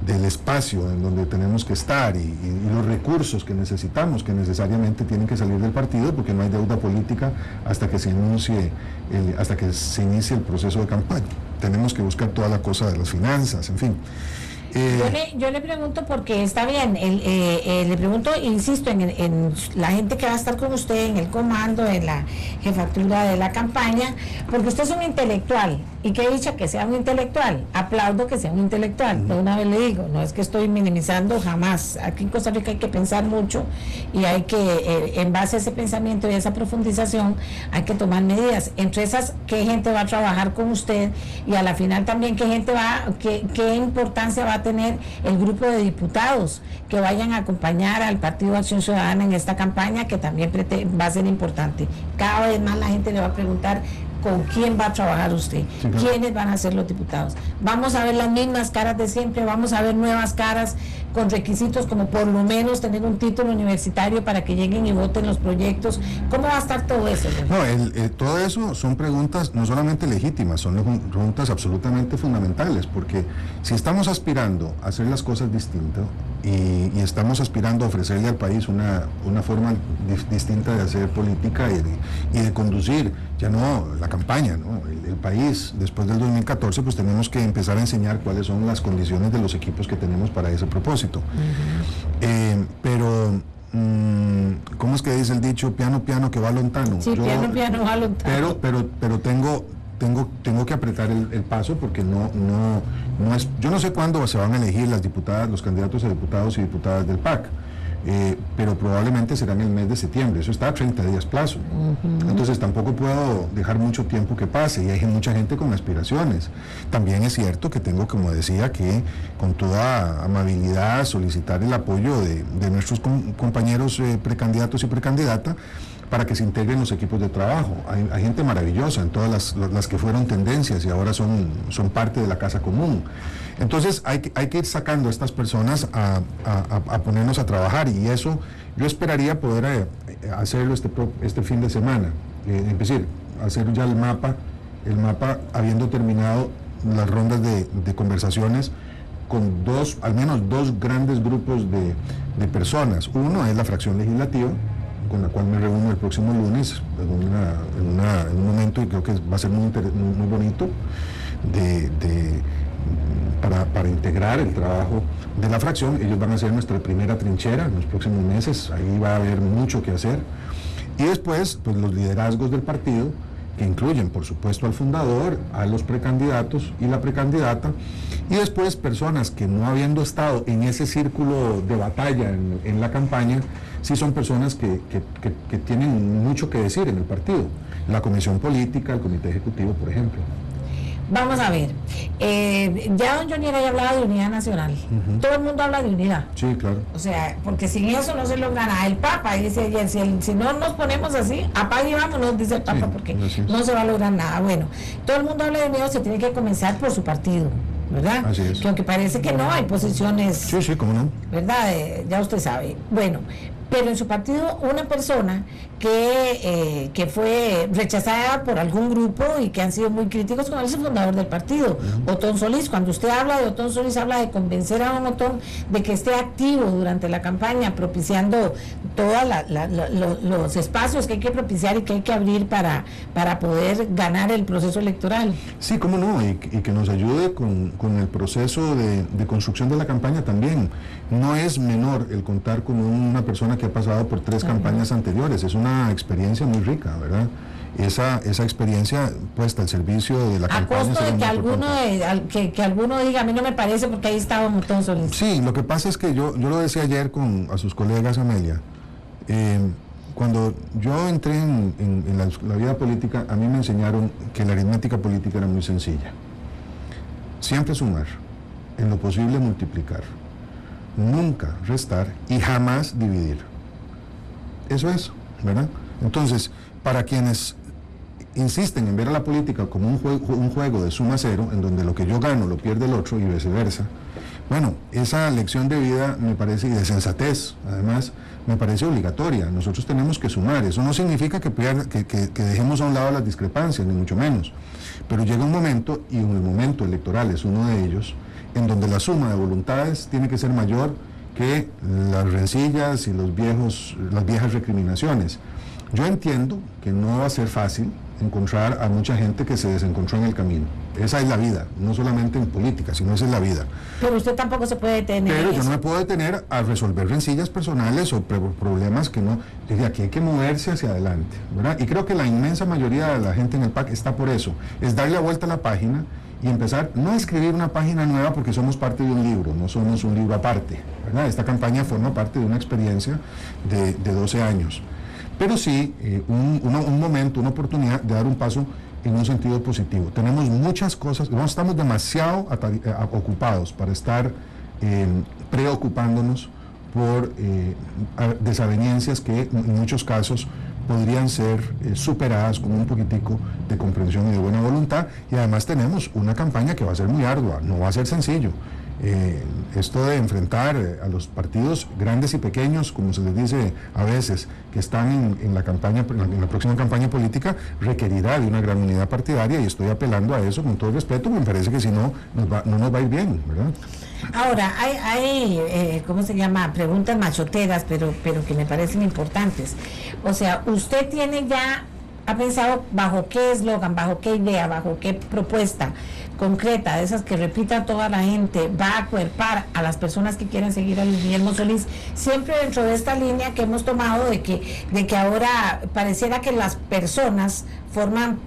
del espacio en donde tenemos que estar y los recursos que necesitamos, que necesariamente tienen que salir del partido, porque no hay deuda política hasta que se inicie el proceso de campaña. Tenemos que buscar toda la cosa de las finanzas, en fin. Yo le pregunto porque está bien, le pregunto, insisto, en la gente que va a estar con usted en el comando, en la jefatura de la campaña, porque usted es un intelectual, y que dicha que sea un intelectual, aplaudo que sea un intelectual, de una vez le digo, no es que estoy minimizando jamás, aquí en Costa Rica hay que pensar mucho, y hay que, en base a ese pensamiento y a esa profundización, hay que tomar medidas, entre esas, qué gente va a trabajar con usted, y a la final también qué importancia va a tener el grupo de diputados que vayan a acompañar al Partido de Acción Ciudadana en esta campaña, que también va a ser importante. Cada vez más la gente le va a preguntar con quién va a trabajar usted, sí, claro. ¿Quiénes van a ser los diputados? Vamos a ver las mismas caras de siempre, vamos a ver nuevas caras con requisitos como por lo menos tener un título universitario para que lleguen y voten los proyectos. ¿Cómo va a estar todo eso? No, todo eso son preguntas no solamente legítimas, son preguntas absolutamente fundamentales, porque si estamos aspirando a hacer las cosas distintas y estamos aspirando a ofrecerle al país una forma distinta de hacer política y de conducir, ya no la campaña, ¿no? El país, después del 2014, pues tenemos que empezar a enseñar cuáles son las condiciones de los equipos que tenemos para ese propósito. Pero, ¿cómo es que dice el dicho? Piano, piano, que va lontano. Sí, piano, piano, va lontano. Pero tengo que apretar el paso porque no es, yo no sé cuándo se van a elegir las diputadas, los candidatos a diputados y diputadas del PAC. Pero probablemente será en el mes de septiembre, eso está a 30 días plazo. Entonces tampoco puedo dejar mucho tiempo que pase y hay mucha gente con aspiraciones. También es cierto que tengo, como decía, que con toda amabilidad solicitar el apoyo de nuestros compañeros precandidatos y precandidata para que se integren los equipos de trabajo. Hay gente maravillosa en todas las que fueron tendencias y ahora son parte de la casa común. Entonces hay que ir sacando a estas personas a ponernos a trabajar y eso yo esperaría poder hacerlo este fin de semana. Es decir, hacer ya el mapa habiendo terminado las rondas de conversaciones con al menos dos grandes grupos de personas. Uno es la fracción legislativa, con la cual me reúno el próximo lunes en un momento y creo que va a ser muy bonito para integrar el trabajo de la fracción. Ellos van a ser nuestra primera trinchera en los próximos meses, ahí va a haber mucho que hacer. Y después, pues los liderazgos del partido, que incluyen, por supuesto, al fundador, a los precandidatos y la precandidata, y después personas que no habiendo estado en ese círculo de batalla en la campaña, sí son personas que tienen mucho que decir en el partido. La comisión política, el comité ejecutivo, por ejemplo. Vamos a ver, ya don Johnny Araya hablaba de unidad nacional, todo el mundo habla de unidad. Sí, claro. O sea, porque sin eso no se logra nada. El Papa dice ayer, si no nos ponemos así, apague y vámonos, dice el Papa, porque no se va a lograr nada. Bueno, todo el mundo habla de unidad, se tiene que comenzar por su partido, ¿verdad? Así es. Que aunque parece que no, hay posiciones... Sí, cómo no. ¿Verdad? Ya usted sabe. Bueno, pero en su partido una persona que fue rechazada por algún grupo y que han sido muy críticos con él es el fundador del partido, Otón Solís. Cuando usted habla de Otón Solís, habla de convencer a don Otón de que esté activo durante la campaña, propiciando todos los espacios que hay que propiciar y que hay que abrir para poder ganar el proceso electoral. Sí, cómo no, y que nos ayude con el proceso de construcción de la campaña también. No es menor el contar con una persona que ha pasado por 3 campañas anteriores, es una experiencia muy rica, ¿verdad? Esa experiencia puesta al servicio de la campaña. A costo de que alguno diga, a mí no me parece porque ahí estaba Otón Solís. Sí, lo que pasa es que yo lo decía ayer a sus colegas, Amelia, cuando yo entré en la vida política, a mí me enseñaron que la aritmética política era muy sencilla. Siempre sumar, en lo posible multiplicar, nunca restar y jamás dividir. Eso es, ¿verdad? Entonces, para quienes insisten en ver a la política como un juego de suma cero, en donde lo que yo gano lo pierde el otro y viceversa, bueno, esa lección de vida me parece, y de sensatez, además, me parece obligatoria. Nosotros tenemos que sumar. Eso no significa que dejemos a un lado las discrepancias, ni mucho menos. Pero llega un momento, y en el momento electoral es uno de ellos, en donde la suma de voluntades tiene que ser mayor que las rencillas y las viejas recriminaciones. Yo entiendo que no va a ser fácil encontrar a mucha gente que se desencontró en el camino. Esa es la vida, no solamente en política, sino esa es la vida. Pero usted tampoco se puede detener. Pero yo no me puedo detener a resolver rencillas personales o problemas que no... Aquí hay que moverse hacia adelante, ¿verdad? Y creo que la inmensa mayoría de la gente en el PAC está por eso, es darle la vuelta a la página y empezar, no a escribir una página nueva porque somos parte de un libro, no somos un libro aparte, ¿verdad? Esta campaña forma parte de una experiencia de 12 años. Pero sí, un momento, una oportunidad de dar un paso en un sentido positivo. Tenemos muchas cosas, no estamos demasiado ocupados para estar preocupándonos por desavenencias que en muchos casos podrían ser superadas con un poquitico de comprensión y de buena voluntad, y además tenemos una campaña que va a ser muy ardua, no va a ser sencillo. Esto de enfrentar a los partidos grandes y pequeños, como se les dice a veces, que están en la próxima campaña política, requerirá de una gran unidad partidaria, y estoy apelando a eso con todo respeto, me parece que si no, no nos va a ir bien, ¿verdad? Ahora, hay ¿cómo se llama? Preguntas machoteras, pero que me parecen importantes. O sea, usted ha pensado bajo qué eslogan, bajo qué idea, bajo qué propuesta concreta, de esas que repita toda la gente, va a acuerpar a las personas que quieren seguir a Luis Guillermo Solís, siempre dentro de esta línea que hemos tomado de que ahora pareciera que las personas forman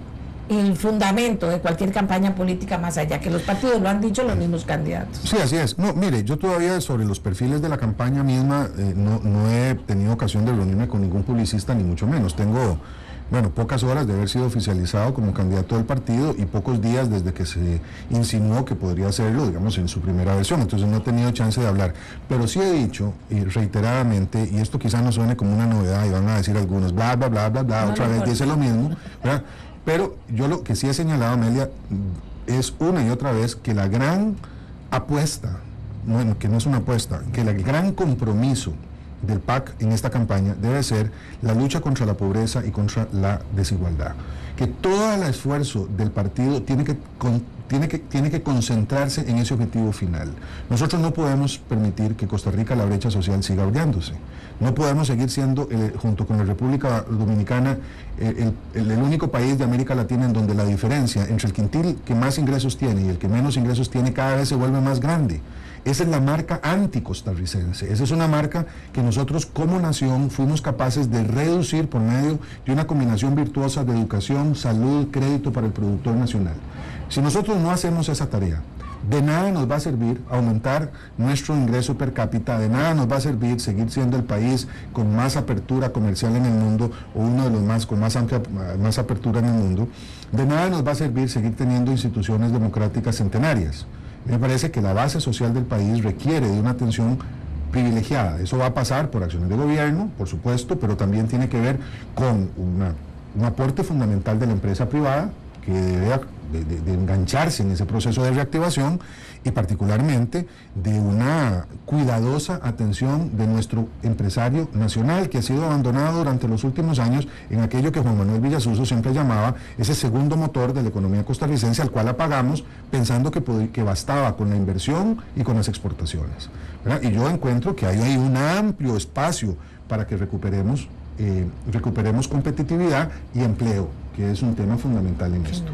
el fundamento de cualquier campaña política, más allá que los partidos, lo han dicho los mismos candidatos. Sí, así es. No, mire, yo todavía sobre los perfiles de la campaña misma no he tenido ocasión de reunirme con ningún publicista, ni mucho menos. Tengo pocas horas de haber sido oficializado como candidato del partido y pocos días desde que se insinuó que podría hacerlo, digamos, en su primera versión, entonces no he tenido chance de hablar. Pero sí he dicho, y reiteradamente, y esto quizá no suene como una novedad, y van a decir algunos, bla, bla, bla, bla, bla, otra vez dice lo mismo, ¿verdad? Pero yo lo que sí he señalado, Amelia, es una y otra vez que la gran apuesta, que no es una apuesta, que el gran compromiso del PAC en esta campaña debe ser la lucha contra la pobreza y contra la desigualdad. Que todo el esfuerzo del partido tiene que concentrarse en ese objetivo final. Nosotros no podemos permitir que Costa Rica, la brecha social, siga abriéndose. No podemos seguir siendo, junto con la República Dominicana, el único país de América Latina en donde la diferencia entre el quintil que más ingresos tiene y el que menos ingresos tiene cada vez se vuelve más grande. Esa es la marca anticostarricense. Esa es una marca que nosotros como nación fuimos capaces de reducir por medio de una combinación virtuosa de educación, salud, crédito para el productor nacional. Si nosotros no hacemos esa tarea, de nada nos va a servir aumentar nuestro ingreso per cápita, de nada nos va a servir seguir siendo el país con más apertura comercial en el mundo, o uno de los más con más apertura en el mundo, de nada nos va a servir seguir teniendo instituciones democráticas centenarias. Me parece que la base social del país requiere de una atención privilegiada. Eso va a pasar por acciones de gobierno, por supuesto, pero también tiene que ver con un aporte fundamental de la empresa privada, que debe de engancharse en ese proceso de reactivación y particularmente de una cuidadosa atención de nuestro empresario nacional, que ha sido abandonado durante los últimos años en aquello que Juan Manuel Villasuso siempre llamaba ese segundo motor de la economía costarricense, al cual apagamos pensando que bastaba con la inversión y con las exportaciones, ¿verdad? Y yo encuentro que hay ahí un amplio espacio para que recuperemos competitividad y empleo, que es un tema fundamental en esto.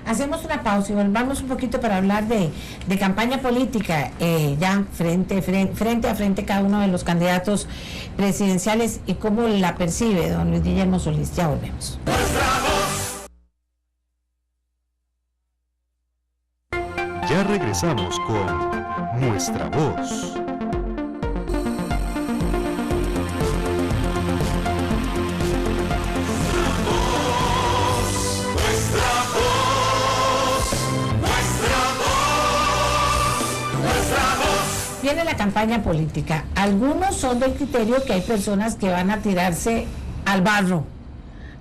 Hacemos una pausa y volvamos un poquito para hablar de campaña política, ya frente a frente cada uno de los candidatos presidenciales y cómo la percibe don Luis Guillermo Solís. Ya volvemos. Ya regresamos con Nuestra Voz. Viene la campaña política. Algunos son del criterio que hay personas que van a tirarse al barro,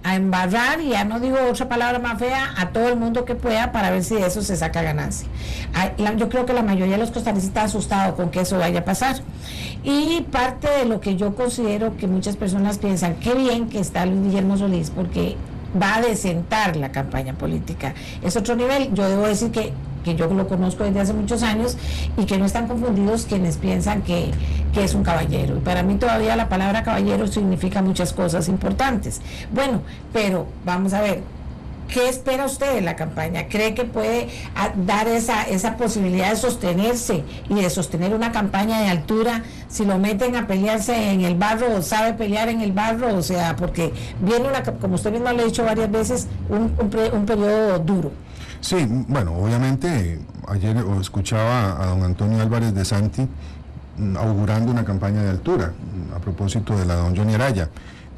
a embarrar, y ya no digo otra palabra más fea, a todo el mundo que pueda para ver si de eso se saca ganancia. Yo creo que la mayoría de los costarricenses está asustado con que eso vaya a pasar. Y parte de lo que yo considero que muchas personas piensan, qué bien que está Luis Guillermo Solís, porque va a desentar la campaña política. Es otro nivel. Yo debo decir que yo lo conozco desde hace muchos años y que no están confundidos quienes piensan que es un caballero. Y para mí todavía la palabra caballero significa muchas cosas importantes. Bueno, pero vamos a ver, ¿qué espera usted de la campaña? ¿Cree que puede dar esa posibilidad de sostenerse y de sostener una campaña de altura si lo meten a pelearse en el barro o sabe pelear en el barro? O sea, porque viene como usted mismo lo ha dicho varias veces, un periodo duro. Sí, bueno, obviamente ayer escuchaba a don Antonio Álvarez de Santi augurando una campaña de altura a propósito de la don Johnny Araya.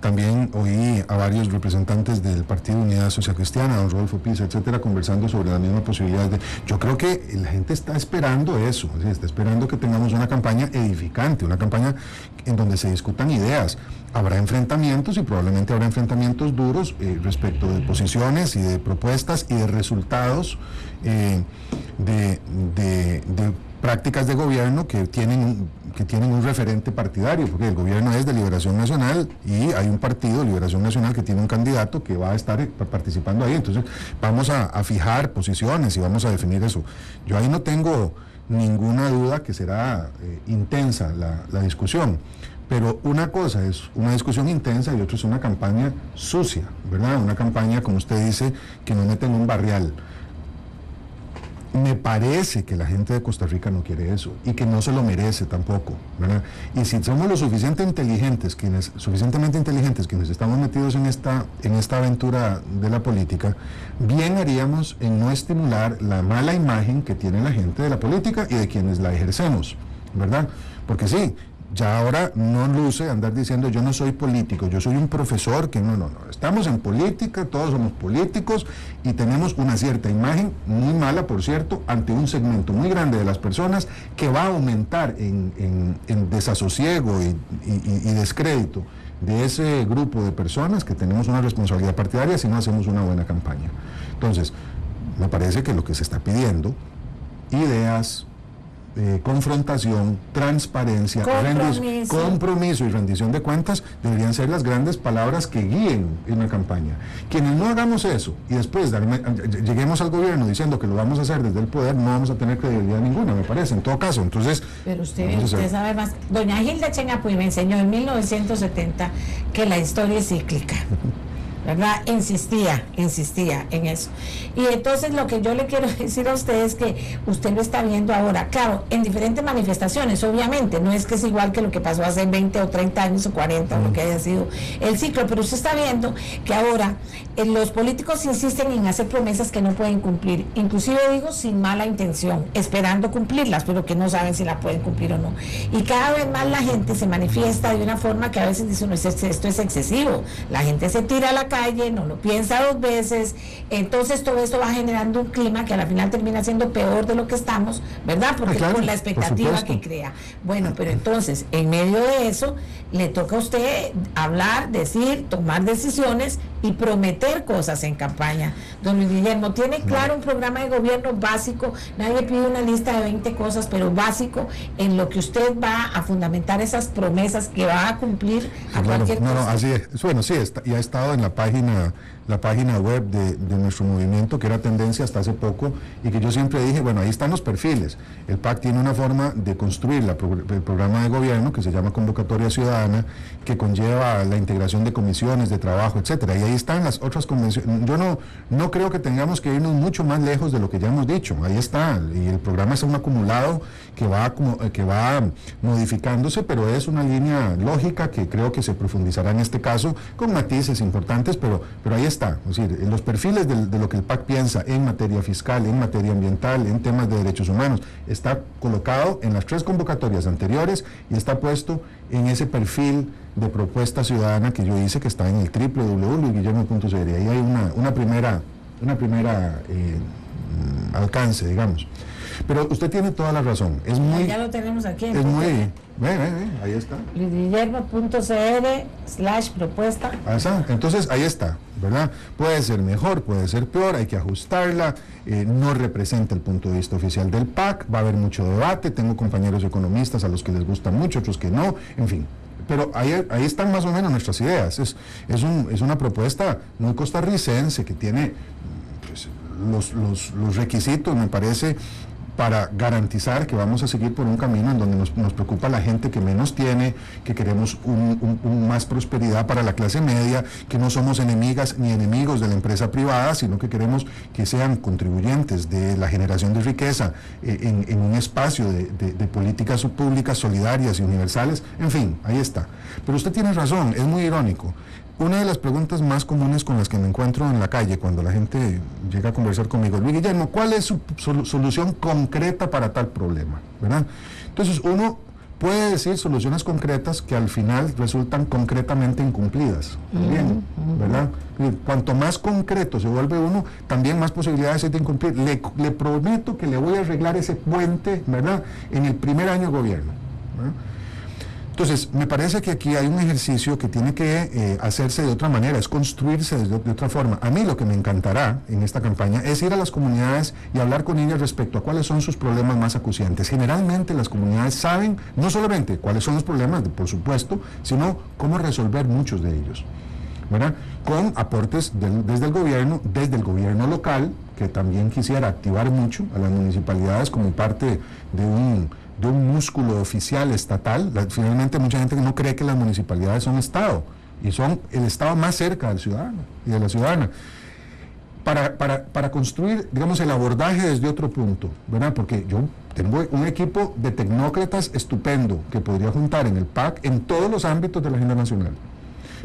También oí a varios representantes del Partido Unidad Social Cristiana, don Rodolfo Pisa, etcétera, conversando sobre las mismas posibilidades. Yo creo que la gente está esperando eso, ¿sí? Está esperando que tengamos una campaña edificante, una campaña en donde se discutan ideas. Habrá enfrentamientos y probablemente habrá enfrentamientos duros respecto de posiciones y de propuestas y de resultados de prácticas de gobierno que tienen un referente partidario, porque el gobierno es de Liberación Nacional y hay un partido, Liberación Nacional, que tiene un candidato que va a estar participando ahí. Entonces vamos a fijar posiciones y vamos a definir eso. Yo ahí no tengo ninguna duda que será intensa la discusión. Pero una cosa es una discusión intensa y otra es una campaña sucia, ¿verdad? Una campaña, como usted dice, que nos mete en un barrial. Me parece que la gente de Costa Rica no quiere eso y que no se lo merece tampoco, ¿verdad? Y si somos lo suficientemente inteligentes quienes estamos metidos en esta aventura de la política, bien haríamos en no estimular la mala imagen que tiene la gente de la política y de quienes la ejercemos, ¿verdad? Porque sí, ya ahora no luce andar diciendo yo no soy político, yo soy un profesor, que no, estamos en política, todos somos políticos y tenemos una cierta imagen, muy mala por cierto, ante un segmento muy grande de las personas que va a aumentar en desasosiego y descrédito de ese grupo de personas que tenemos una responsabilidad partidaria si no hacemos una buena campaña. Entonces, me parece que lo que se está pidiendo, ideas, confrontación, transparencia, compromiso y rendición de cuentas deberían ser las grandes palabras que guíen en la campaña. Quienes no hagamos eso y después lleguemos al gobierno diciendo que lo vamos a hacer desde el poder, no vamos a tener credibilidad ninguna, me parece, en todo caso. Entonces, pero usted sabe más. Doña Gilda Cheñapuy me enseñó en 1970 que la historia es cíclica, ¿verdad? Insistía en eso. Y entonces lo que yo le quiero decir a usted es que usted lo está viendo ahora, claro, en diferentes manifestaciones, obviamente, no es que es igual que lo que pasó hace 20 o 30 años o 40 o lo que haya sido el ciclo, pero usted está viendo que ahora los políticos insisten en hacer promesas que no pueden cumplir, inclusive digo sin mala intención, esperando cumplirlas, pero que no saben si la pueden cumplir o no. Y cada vez más la gente se manifiesta de una forma que a veces dice, no, esto es excesivo, la gente se tira a la calle, no lo piensa dos veces, entonces todo esto va generando un clima que a la final termina siendo peor de lo que estamos, ¿verdad? Porque claro, por la expectativa que crea. Bueno, pero entonces, en medio de eso, le toca a usted hablar, decir, tomar decisiones y prometer cosas en campaña. Don Luis Guillermo, ¿tiene claro un programa de gobierno básico? Nadie pide una lista de 20 cosas, pero básico en lo que usted va a fundamentar esas promesas que va a cumplir a cualquier cosa. No, así es. Bueno, sí, ya ha estado en la página web de nuestro movimiento, que era tendencia hasta hace poco, y que yo siempre dije, bueno, ahí están los perfiles. El PAC tiene una forma de construir el programa de gobierno que se llama Convocatoria Ciudadana, que conlleva la integración de comisiones de trabajo, etcétera. Y ahí están las otras convenciones. Yo no creo que tengamos que irnos mucho más lejos de lo que ya hemos dicho. Ahí está. Y el programa es un acumulado que va modificándose, pero es una línea lógica que creo que se profundizará en este caso, con matices importantes, pero ahí está. Es decir, en los perfiles de lo que el PAC piensa en materia fiscal, en materia ambiental, en temas de derechos humanos, está colocado en las 3 convocatorias anteriores y está puesto en ese perfil de propuesta ciudadana que yo hice, que está en el www.luisguillermo.cr. Ahí hay una primera alcance, digamos. Pero usted tiene toda la razón. Es muy, ya lo tenemos aquí. Es muy... ahí está. luisguillermo.cr/propuesta. Entonces, ahí está, ¿verdad? Puede ser mejor, puede ser peor, hay que ajustarla. No representa el punto de vista oficial del PAC, va a haber mucho debate. Tengo compañeros economistas a los que les gusta mucho, otros que no, en fin. Pero ahí están más o menos nuestras ideas. Es una propuesta muy costarricense que tiene pues, los requisitos, me parece, para garantizar que vamos a seguir por un camino en donde nos preocupa la gente que menos tiene, que queremos más prosperidad para la clase media, que no somos enemigas ni enemigos de la empresa privada, sino que queremos que sean contribuyentes de la generación de riqueza en un espacio de políticas públicas solidarias y universales. En fin, ahí está. Pero usted tiene razón, es muy irónico. Una de las preguntas más comunes con las que me encuentro en la calle cuando la gente llega a conversar conmigo, Luis Guillermo, ¿cuál es su solución concreta para tal problema? ¿Verdad? Entonces uno puede decir soluciones concretas que al final resultan concretamente incumplidas, también, ¿verdad? Y cuanto más concreto se vuelve uno, también más posibilidades hay de incumplir. Le prometo que le voy a arreglar ese puente, ¿verdad?, en el primer año de gobierno, ¿verdad? Entonces, me parece que aquí hay un ejercicio que tiene que hacerse de otra manera, es construirse de otra forma. A mí lo que me encantará en esta campaña es ir a las comunidades y hablar con ellas respecto a cuáles son sus problemas más acuciantes. Generalmente las comunidades saben no solamente cuáles son los problemas, por supuesto, sino cómo resolver muchos de ellos, ¿verdad? Con aportes desde el gobierno local, que también quisiera activar mucho a las municipalidades como parte de un músculo oficial estatal. Finalmente mucha gente no cree que las municipalidades son Estado, y son el Estado más cerca del ciudadano y de la ciudadana. Para construir, digamos, el abordaje desde otro punto, ¿verdad? Porque yo tengo un equipo de tecnócratas estupendo que podría juntar en el PAC en todos los ámbitos de la agenda nacional.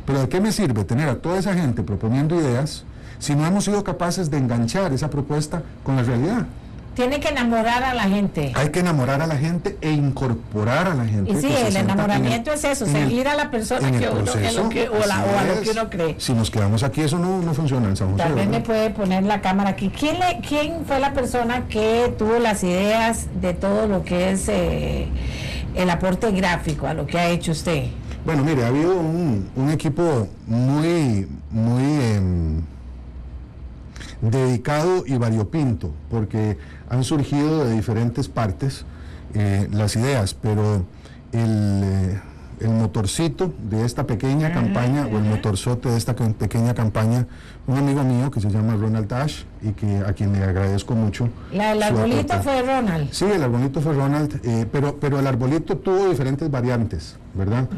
Pero ¿de qué me sirve tener a toda esa gente proponiendo ideas si no hemos sido capaces de enganchar esa propuesta con la realidad? Tiene que enamorar a la gente. Hay que enamorar a la gente e incorporar a la gente. Y sí, el enamoramiento es eso, seguir a la persona que uno, a lo que uno cree. Si nos quedamos aquí, eso no funciona en San José. También me puede poner la cámara aquí. ¿Quién fue la persona que tuvo las ideas de todo lo que es el aporte gráfico a lo que ha hecho usted? Bueno, mire, ha habido un equipo muy dedicado y variopinto, porque han surgido de diferentes partes las ideas, pero el motorcito de esta pequeña campaña, o el motorzote de esta pequeña campaña, un amigo mío que se llama Ronald Dash, y a quien le agradezco mucho. ¿El arbolito fue Ronald? Sí, el arbolito fue Ronald, pero el arbolito tuvo diferentes variantes, ¿verdad?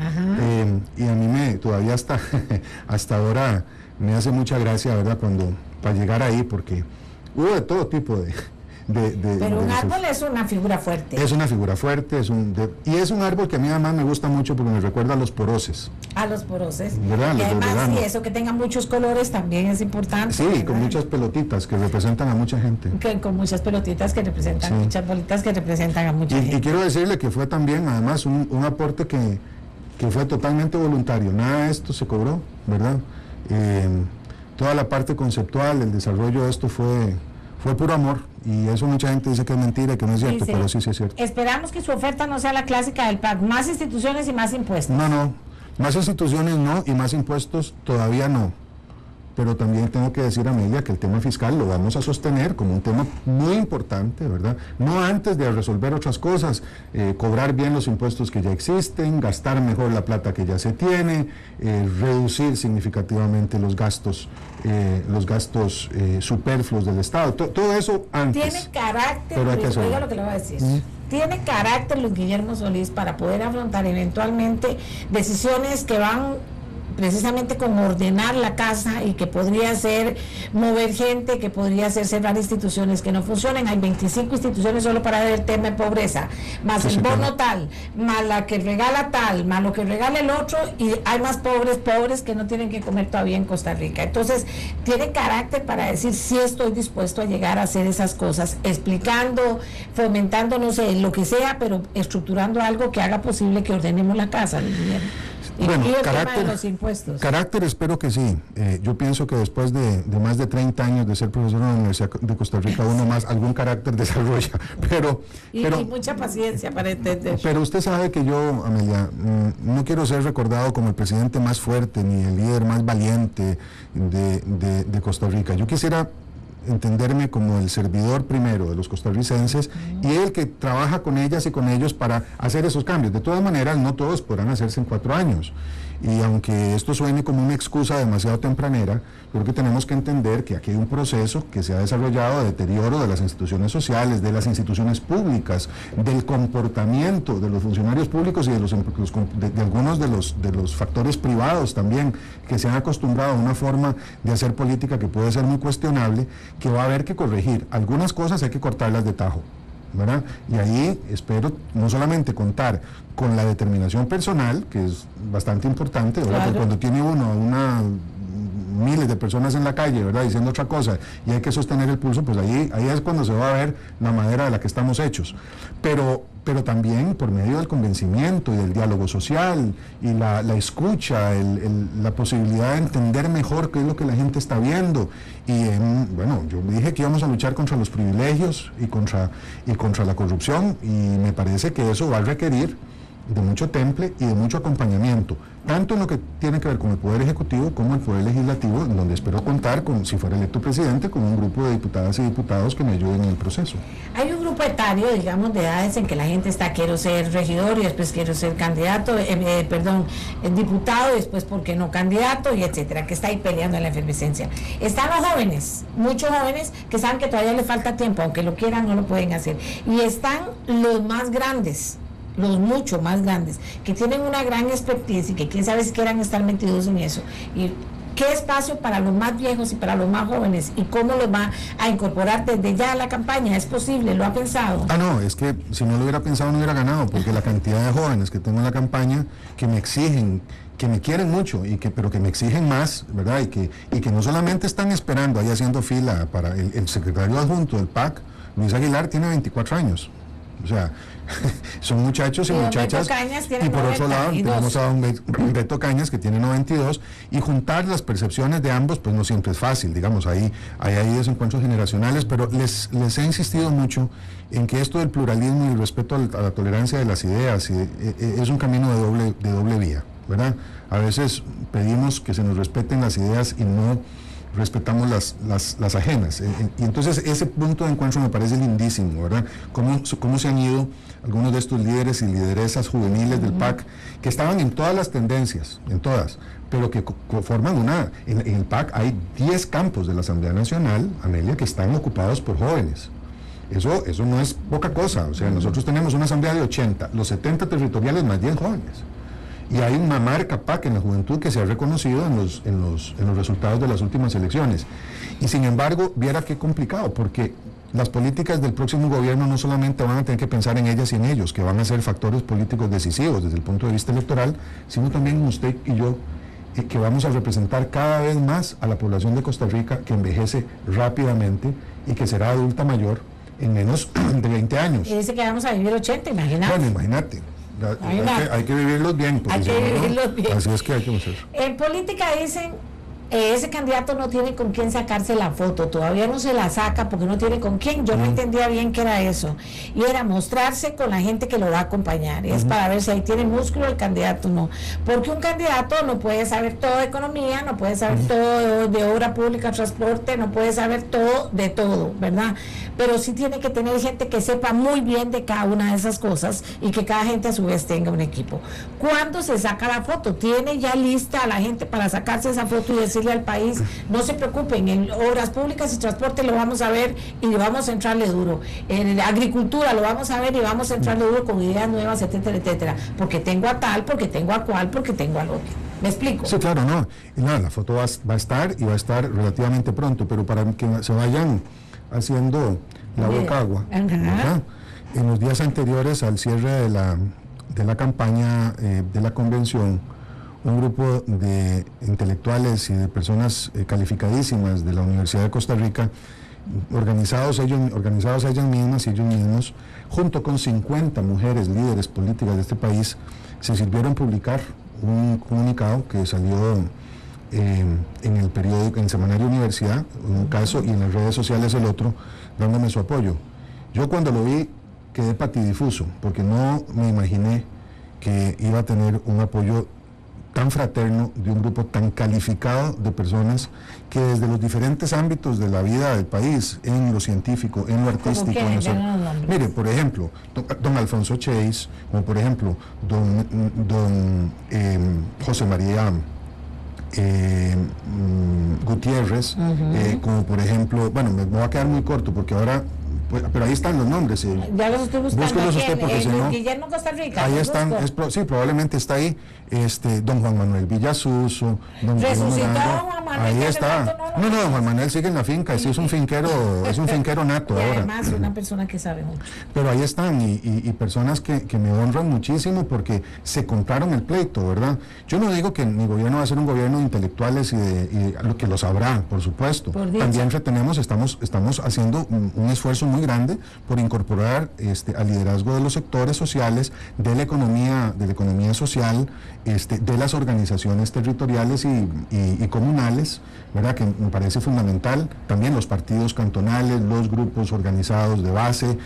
Y a mí todavía hasta ahora me hace mucha gracia, ¿verdad?, para llegar ahí, porque hubo de todo tipo de pero un árbol es una figura fuerte. Es una figura fuerte, y es un árbol que a mí además me gusta mucho porque me recuerda a los poroses. A los poroses. ¿Verdad? Y además, sí, eso que tenga muchos colores también es importante. Sí, ¿verdad? Con muchas pelotitas que representan a mucha gente. Con muchas pelotitas que representan, sí, muchas bolitas que representan a mucha gente. Y quiero decirle que fue también, además, un aporte que fue totalmente voluntario. Nada de esto se cobró, ¿verdad? Toda la parte conceptual, el desarrollo de esto fue puro amor, y eso mucha gente dice que es mentira y que no es cierto, pero sí es cierto. Esperamos que su oferta no sea la clásica del PAC, más instituciones y más impuestos. No, Más instituciones no, y más impuestos todavía no. Pero también tengo que decir, Amelia, que el tema fiscal lo vamos a sostener como un tema muy importante, ¿verdad? No antes de resolver otras cosas, cobrar bien los impuestos que ya existen, gastar mejor la plata que ya se tiene, reducir significativamente los gastos superfluos del Estado. Todo eso antes. Tiene carácter, pero hay que hacerlo. oiga lo que le voy a decir. Tiene carácter Luis Guillermo Solís para poder afrontar eventualmente decisiones que van precisamente con ordenar la casa y que podría ser mover gente, que podría ser cerrar instituciones que no funcionen. Hay 25 instituciones solo para ver el tema de pobreza, más el bono tal, más la que regala tal, más lo que regala el otro, y hay más pobres que no tienen que comer todavía en Costa Rica. Entonces, tiene carácter para decir sí estoy dispuesto a llegar a hacer esas cosas, explicando, fomentando, no sé, lo que sea, pero estructurando algo que haga posible que ordenemos la casa, Luis Guillermo. Bueno, y el carácter, tema de los impuestos. Carácter espero que sí. Yo pienso que después de más de 30 años de ser profesor en la Universidad de Costa Rica, uno más algún carácter desarrolla, pero y mucha paciencia para entender. Pero usted sabe que yo, Amelia, no quiero ser recordado como el presidente más fuerte ni el líder más valiente de Costa Rica. Yo quisiera entenderme como el servidor primero de los costarricenses y el que trabaja con ellas y con ellos para hacer esos cambios. De todas maneras, no todos podrán hacerse en 4 años. Y aunque esto suene como una excusa demasiado tempranera, creo que tenemos que entender que aquí hay un proceso que se ha desarrollado de deterioro de las instituciones sociales, de las instituciones públicas, del comportamiento de los funcionarios públicos y de algunos de los factores privados también, que se han acostumbrado a una forma de hacer política que puede ser muy cuestionable, que va a haber que corregir. Algunas cosas hay que cortarlas de tajo, ¿verdad? Y ahí espero no solamente contar con la determinación personal, que es bastante importante, ¿verdad? Claro. Porque cuando tiene uno miles de personas en la calle, ¿verdad?, diciendo otra cosa, y hay que sostener el pulso, pues ahí es cuando se va a ver la madera de la que estamos hechos. Pero también por medio del convencimiento y del diálogo social y la escucha, la posibilidad de entender mejor qué es lo que la gente está viendo. Y bueno, yo dije que íbamos a luchar contra los privilegios y contra la corrupción, y me parece que eso va a requerir de mucho temple y de mucho acompañamiento, tanto en lo que tiene que ver con el Poder Ejecutivo como el Poder Legislativo, en donde espero contar con, si fuera electo presidente, con un grupo de diputadas y diputados que me ayuden en el proceso. Hay un grupo etario, digamos, de edades en que la gente está, quiero ser regidor y después quiero ser candidato, diputado y después, ¿por qué no candidato? Y etcétera, que está ahí peleando en la efervescencia. Están los jóvenes, muchos jóvenes que saben que todavía les falta tiempo, aunque lo quieran no lo pueden hacer. Y están los más grandes, los mucho más grandes, que tienen una gran expertise y que quién sabe si quieran estar metidos en eso. Y qué espacio para los más viejos y para los más jóvenes, y cómo los va a incorporar desde ya a la campaña. ¿Es posible? ¿Lo ha pensado? No, es que si no lo hubiera pensado no hubiera ganado, porque la cantidad de jóvenes que tengo en la campaña, que me exigen, que me quieren mucho, pero que me exigen más, ¿verdad? Y que no solamente están esperando ahí haciendo fila para el secretario adjunto del PAC, Luis Aguilar, tiene 24 años. O sea, son muchachos y muchachas, y por otro lado tenemos a don Beto Cañas, que tiene 92, y juntar las percepciones de ambos pues no siempre es fácil, digamos, hay desencuentros generacionales, pero les he insistido mucho en que esto del pluralismo y el respeto a la tolerancia de las ideas es un camino de doble vía, ¿verdad? A veces pedimos que se nos respeten las ideas y no respetamos las ajenas, y entonces ese punto de encuentro me parece lindísimo, ¿verdad? Cómo se han ido algunos de estos líderes y lideresas juveniles del PAC, que estaban en todas las tendencias, en todas, pero que forman en el PAC hay 10 campos de la Asamblea Nacional, Amelia, que están ocupados por jóvenes. Eso no es poca cosa. O sea, nosotros tenemos una asamblea de 80, los 70 territoriales más 10 jóvenes. Y hay una marca PAC en la juventud que se ha reconocido en los resultados de las últimas elecciones. Y sin embargo, viera qué complicado, porque las políticas del próximo gobierno no solamente van a tener que pensar en ellas y en ellos, que van a ser factores políticos decisivos desde el punto de vista electoral, sino también en usted y yo, que vamos a representar cada vez más a la población de Costa Rica, que envejece rápidamente y que será adulta mayor en menos de 20 años. Y dice que vamos a vivir 80, imagínate. Bueno, imagínate. Hay que vivirlos bien. Hay que vivirlos bien. Así es que hay que hacer. En política dicen ese candidato no tiene con quién sacarse la foto, todavía no se la saca porque no tiene con quién. Yo no entendía bien qué era eso, y era mostrarse con la gente que lo va a acompañar, y es para ver si ahí tiene músculo el candidato o no, porque un candidato no puede saber todo de economía, no puede saber todo de obra pública, transporte, no puede saber todo de todo, ¿verdad? Pero sí tiene que tener gente que sepa muy bien de cada una de esas cosas, y que cada gente a su vez tenga un equipo. ¿Cuándo se saca la foto? ¿Tiene ya lista a la gente para sacarse esa foto y decirle al país, no se preocupen, en obras públicas y transporte lo vamos a ver y vamos a entrarle duro, en agricultura lo vamos a ver y vamos a entrarle duro con ideas nuevas, etcétera, etcétera, porque tengo a tal, porque tengo a cual, porque tengo al otro? ¿Me explico? Sí, claro, no. Y nada, la foto va a estar, y va a estar relativamente pronto, pero para que se vayan haciendo la boca agua, ¿verdad? En los días anteriores al cierre de la campaña de la convención, un grupo de intelectuales y de personas calificadísimas de la Universidad de Costa Rica, organizados ellas mismas y ellos mismos, junto con 50 mujeres líderes políticas de este país, se sirvieron publicar un comunicado que salió en el periódico, en el semanario Universidad, un caso, y en las redes sociales el otro, dándome su apoyo. Yo cuando lo vi quedé patidifuso, porque no me imaginé que iba a tener un apoyo tan fraterno de un grupo tan calificado de personas que desde los diferentes ámbitos de la vida del país, en lo científico, en lo artístico, mire, por ejemplo, don Alfonso Chase, como por ejemplo, don José María Gutiérrez, como por ejemplo, bueno, me va a quedar muy corto porque ahora, pero ahí están los nombres. Ya los estoy buscando. Búsquelos usted, porque si no, Guillermo Costa Rica. Ahí están, sí, probablemente está ahí, don Juan Manuel Villasuso, don Juan Manuel. Ahí está. No, don Juan Manuel sigue en la finca, sí, es un finquero nato y ahora. Además, una persona que sabe mucho. Pero ahí están, y personas que me honran muchísimo porque se compraron el pleito, ¿verdad? Yo no digo que mi gobierno va a ser un gobierno de intelectuales y lo que lo sabrá, por supuesto. También estamos haciendo un esfuerzo muy grande por incorporar al liderazgo de los sectores sociales, de la economía social, de las organizaciones territoriales y comunales, ¿verdad? Que me parece fundamental. También los partidos cantonales, los grupos organizados de base,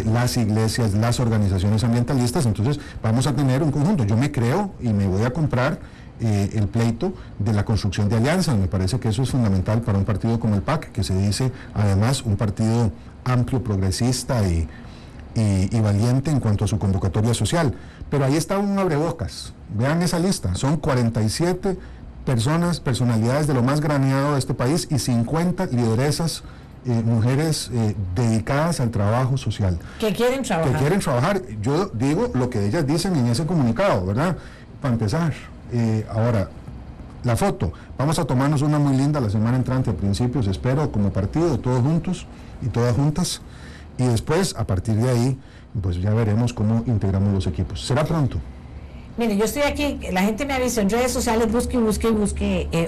las iglesias, las organizaciones ambientalistas. Entonces vamos a tener un conjunto. Yo me creo y me voy a comprar el pleito de la construcción de alianzas. Me parece que eso es fundamental para un partido como el PAC, que se dice además un partido amplio, progresista y valiente en cuanto a su convocatoria social. Pero ahí está un abrebocas. Vean esa lista, son 47 personalidades de lo más graneado de este país y 50 lideresas, mujeres dedicadas al trabajo social. Que quieren trabajar. Yo digo lo que ellas dicen en ese comunicado, ¿verdad? Para empezar. Ahora, la foto. Vamos a tomarnos una muy linda la semana entrante, a principios, espero, como partido, todos juntos y todas juntas. Y después, a partir de ahí, pues ya veremos cómo integramos los equipos. Será pronto. Mire, yo estoy aquí, la gente me avisó en redes sociales, busque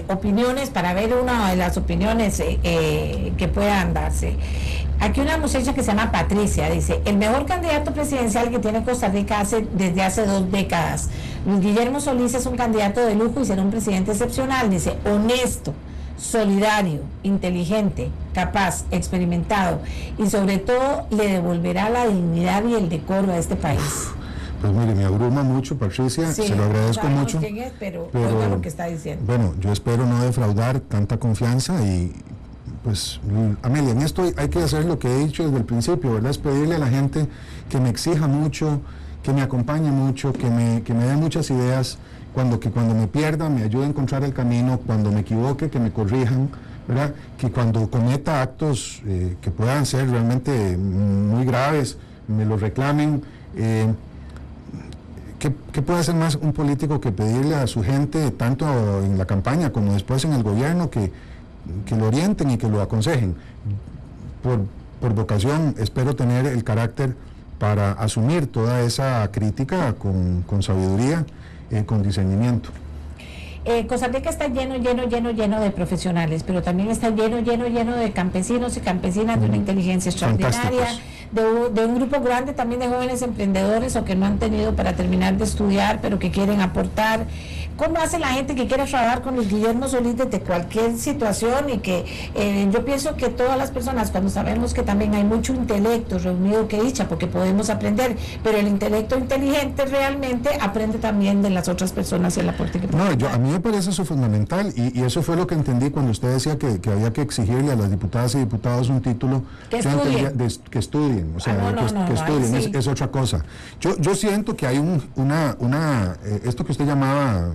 opiniones para ver una de las opiniones que puedan darse. Aquí una muchacha que se llama Patricia dice, el mejor candidato presidencial que tiene Costa Rica desde hace 2 décadas. Luis Guillermo Solís es un candidato de lujo y será un presidente excepcional, dice, honesto, solidario, inteligente, capaz, experimentado, y sobre todo le devolverá la dignidad y el decoro a este país. Pues mire, me abruma mucho, Patricia, sí, se lo agradezco mucho. Quién es, pero oiga lo que está diciendo. Bueno, yo espero no defraudar tanta confianza y pues, Amelia, en esto hay que hacer lo que he dicho desde el principio, ¿verdad? Es pedirle a la gente que me exija mucho, que me acompañe mucho, que me dé muchas ideas, que cuando me pierda me ayude a encontrar el camino, cuando me equivoque que me corrijan, ¿verdad? Que cuando cometa actos que puedan ser realmente muy graves, me los reclamen. ¿Qué puede hacer más un político que pedirle a su gente, tanto en la campaña como después en el gobierno, que lo orienten y que lo aconsejen? Por vocación espero tener el carácter para asumir toda esa crítica con sabiduría, con discernimiento. Costa Rica está lleno de profesionales, pero también está lleno de campesinos y campesinas de una inteligencia extraordinaria, de un grupo grande también de jóvenes emprendedores o que no han tenido para terminar de estudiar, pero que quieren aportar, ¿Cómo hace la gente que quiere trabajar con Luis Guillermo Solís desde cualquier situación? Y que yo pienso que todas las personas, cuando sabemos que también hay mucho intelecto reunido, que dicha, porque podemos aprender, pero el intelecto inteligente realmente aprende también de las otras personas y el aporte que pueden dar. A mí me parece eso fundamental, y eso fue lo que entendí cuando usted decía que había que exigirle a las diputadas y diputados un título que estudien, o sea, que estudien, es otra cosa. Yo siento que hay esto que usted llamaba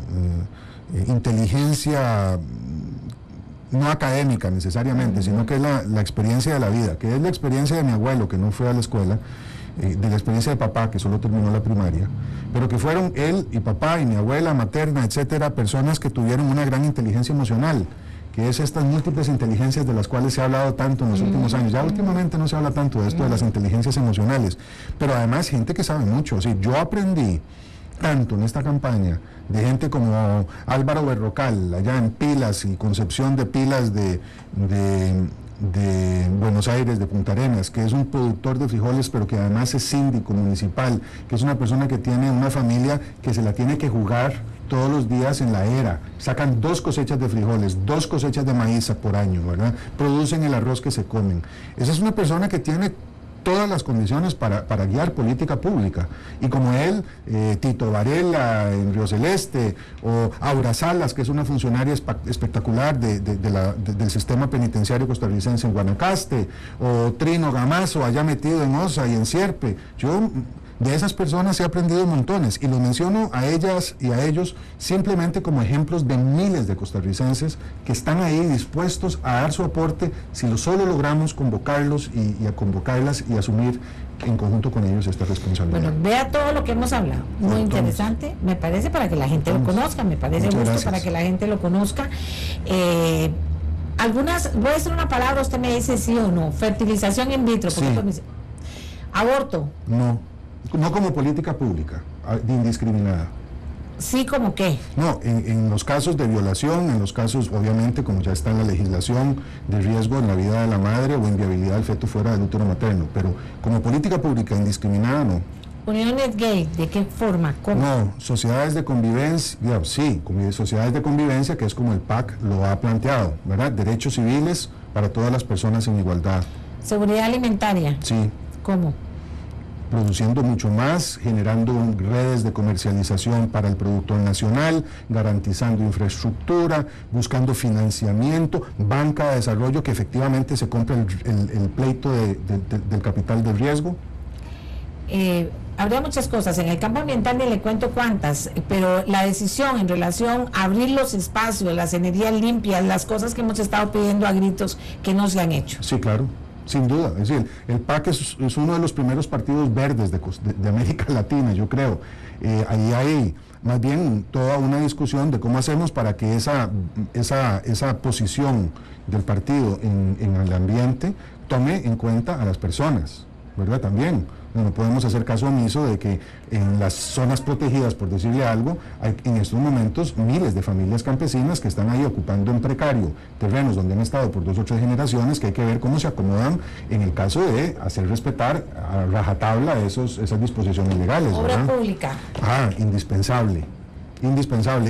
inteligencia no académica necesariamente, sino que es la experiencia de la vida, que es la experiencia de mi abuelo, que no fue a la escuela, de la experiencia de papá, que solo terminó la primaria, pero que fueron él y papá y mi abuela materna, etcétera, personas que tuvieron una gran inteligencia emocional, que es estas múltiples inteligencias de las cuales se ha hablado tanto en los últimos años. Ya últimamente no se habla tanto de esto de las inteligencias emocionales, pero además gente que sabe mucho. O sea, yo aprendí tanto en esta campaña de gente como Álvaro Berrocal, allá en Pilas y Concepción de Pilas de Buenos Aires, de Punta Arenas, que es un productor de frijoles, pero que además es síndico municipal, que es una persona que tiene una familia que se la tiene que jugar todos los días en la era. Sacan 2 cosechas de frijoles, 2 cosechas de maíz por año, ¿verdad? Producen el arroz que se comen. Esa es una persona que tiene todas las condiciones para guiar política pública. Y como él, Tito Varela en Río Celeste, o Aura Salas, que es una funcionaria espectacular del sistema penitenciario costarricense en Guanacaste, o Trino Gamazo, allá metido en OSA y en Sierpe. Yo de esas personas he aprendido montones, y los menciono a ellas y a ellos simplemente como ejemplos de miles de costarricenses que están ahí dispuestos a dar su aporte si solo logramos convocarlos y a convocarlas y asumir en conjunto con ellos esta responsabilidad. Bueno, vea todo lo que hemos hablado, muy interesante, me parece, para que la gente lo conozca, me parece justo para que la gente lo conozca. Voy a decir una palabra, usted me dice sí o no. Fertilización in vitro, Sí. Aborto. No como política pública, indiscriminada. Sí, ¿como qué? No, en los casos de violación, en los casos, obviamente, como ya está en la legislación, de riesgo en la vida de la madre o inviabilidad del feto fuera del útero materno, pero como política pública indiscriminada, no. ¿Uniones gay? ¿De qué forma? ¿Cómo? No, sociedades de convivencia, sí, sociedades de convivencia, que es como el PAC lo ha planteado, ¿verdad? Derechos civiles para todas las personas en igualdad. ¿Seguridad alimentaria? Sí. ¿Cómo? Produciendo mucho más, generando redes de comercialización para el productor nacional, garantizando infraestructura, buscando financiamiento, banca de desarrollo, que efectivamente se compra el pleito del capital de riesgo. Habría muchas cosas, en el campo ambiental ni le cuento cuántas, pero la decisión en relación a abrir los espacios, las energías limpias, las cosas que hemos estado pidiendo a gritos que no se han hecho. Sí, claro. Sin duda, es decir, el PAC es uno de los primeros partidos verdes de América Latina, yo creo. Ahí hay más bien toda una discusión de cómo hacemos para que esa posición del partido en el ambiente tome en cuenta a las personas, ¿verdad? También. No podemos hacer caso omiso de que en las zonas protegidas, por decirle algo, hay en estos momentos miles de familias campesinas que están ahí ocupando en precario terrenos donde han estado por 2 o 3 generaciones, que hay que ver cómo se acomodan en el caso de hacer respetar a rajatabla esas disposiciones legales. Obra ¿verdad? pública. Indispensable,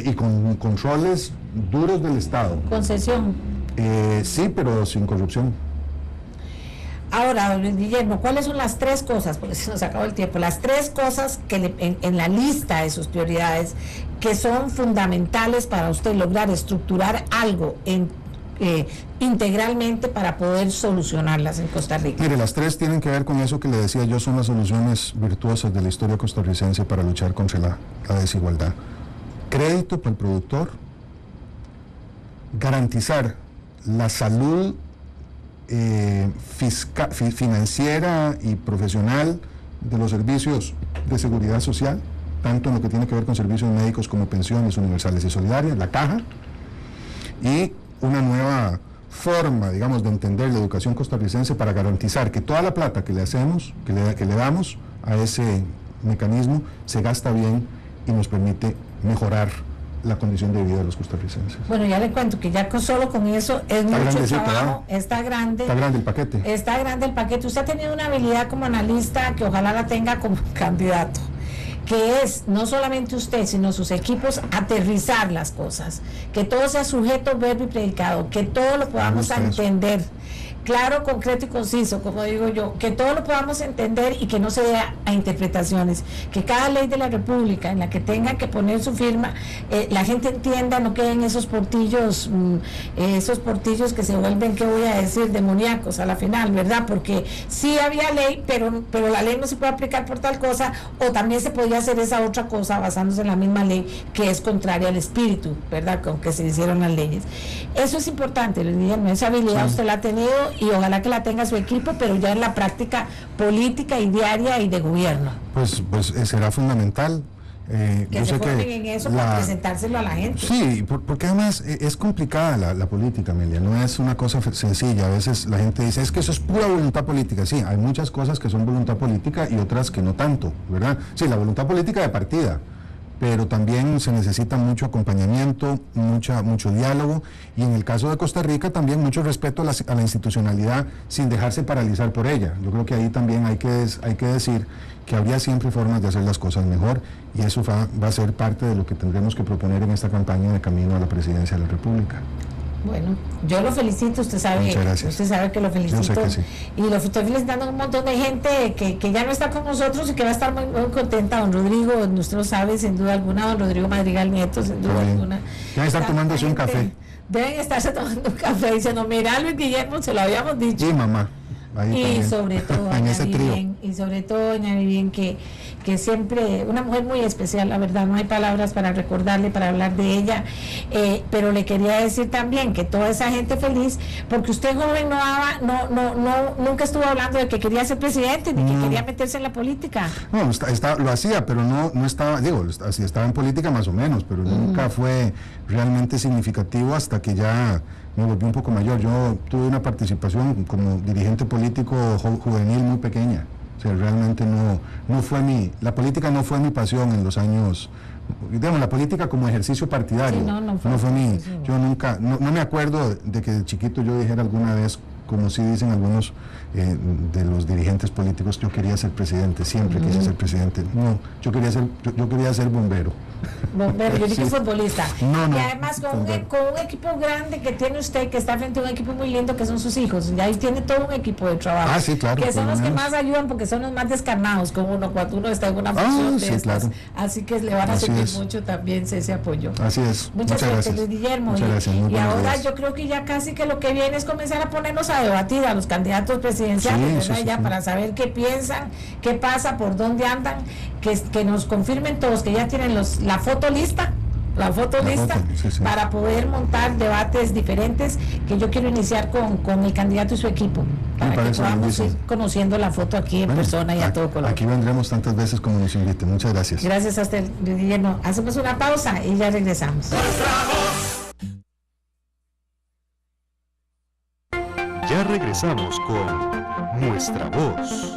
y con controles duros del Estado. Concesión. Sí, pero sin corrupción. Ahora, don Luis Guillermo, ¿cuáles son las 3 cosas, porque se nos acabó el tiempo, las 3 cosas que en la lista de sus prioridades que son fundamentales para usted lograr estructurar algo integralmente para poder solucionarlas en Costa Rica? Mire, las 3 tienen que ver con eso que le decía yo, son las soluciones virtuosas de la historia costarricense para luchar contra la desigualdad. Crédito para el productor, garantizar la salud financiera y profesional de los servicios de seguridad social, tanto en lo que tiene que ver con servicios médicos como pensiones universales y solidarias, la caja, y una nueva forma, digamos, de entender la educación costarricense para garantizar que toda la plata que le hacemos, que le damos a ese mecanismo, se gasta bien y nos permite mejorar la condición de vida de los costarricenses. Bueno, ya le cuento que ya solo con eso es mucho trabajo, está grande el paquete. Está grande el paquete. Usted ha tenido una habilidad como analista que ojalá la tenga como candidato, que es no solamente usted, sino sus equipos, aterrizar las cosas, que todo sea sujeto, verbo y predicado, que todo lo podamos entender, claro, concreto y conciso, como digo yo, que todo lo podamos entender y que no se dé a interpretaciones, que cada ley de la República en la que tenga que poner su firma, la gente entienda, no queden esos portillos que se vuelven, ¿qué voy a decir?, demoníacos a la final, ¿verdad? Porque sí había ley, pero la ley no se puede aplicar por tal cosa, o también se podía hacer esa otra cosa basándose en la misma ley que es contraria al espíritu, ¿verdad?, con que se hicieron las leyes. Eso es importante, les digo, esa habilidad usted la ha tenido y ojalá que la tenga su equipo, pero ya en la práctica política y diaria y de gobierno. Pues será fundamental. Que se formen en eso para presentárselo a la gente. Sí, porque además es complicada la política, Amelia, no es una cosa sencilla. A veces la gente dice, es que eso es pura voluntad política. Sí, hay muchas cosas que son voluntad política y otras que no tanto, ¿verdad? Sí, la voluntad política de partida, pero también se necesita mucho acompañamiento, mucho diálogo, y en el caso de Costa Rica también mucho respeto a la institucionalidad sin dejarse paralizar por ella. Yo creo que ahí también hay que decir que habría siempre formas de hacer las cosas mejor, y eso va a ser parte de lo que tendremos que proponer en esta campaña de camino a la presidencia de la República. Bueno, yo lo felicito, usted sabe que lo felicito. Yo sé que sí. Y lo estoy felicitando a un montón de gente que ya no está con nosotros y que va a estar muy, muy contenta. Don Rodrigo, usted lo sabe, sin duda alguna, don Rodrigo Madrigal Nieto, sin duda alguna. Deben estar tomándose un café. Deben estarse tomando un café diciendo, mira, Luis Guillermo, se lo habíamos dicho. Sí, mamá. Y sobre todo, en ese trío. Y sobre todo, doña Vivien, que siempre, una mujer muy especial, la verdad, no hay palabras para recordarle, para hablar de ella, pero le quería decir también que toda esa gente feliz, porque usted joven nunca estuvo hablando de que quería ser presidente, ni que quería meterse en la política. No, lo hacía, pero no estaba, así estaba en política más o menos, pero nunca fue realmente significativo hasta que ya me volví un poco mayor. Yo tuve una participación como dirigente político juvenil muy pequeña. O sea, realmente la política no fue mi pasión en los años, digamos, la política como ejercicio partidario. Sí, no fue yo nunca, no me acuerdo de que de chiquito yo dijera alguna vez, como sí dicen algunos de los dirigentes políticos, yo quería ser presidente, siempre quise ser presidente. No, yo quería ser bombero. Bombero, yo dije futbolista. No, y además con un equipo grande que tiene usted, que está frente a un equipo muy lindo que son sus hijos, y ahí tiene todo un equipo de trabajo. Sí, claro. Que son los que más ayudan porque son los más descarnados con uno cuando uno está en una función de estas. Claro. Así que le van a servir mucho también ese apoyo. Así es. Muchas gracias, Luis Guillermo. Muchas gracias. Y ahora yo creo que ya casi que lo que viene es comenzar a ponernos a debatir a los candidatos presidenciales, ¿verdad? Ya para saber qué piensan, qué pasa, por dónde andan, que nos confirmen todos que ya tienen la foto lista para poder montar debates diferentes, que yo quiero iniciar con el candidato y su equipo, para que podamos ir conociendo la foto aquí en persona y a todo color. Aquí vendremos tantas veces como nos inviten. Muchas gracias. Gracias a usted, Guillermo. Hacemos una pausa y ya regresamos. Ya regresamos con Nuestra Voz.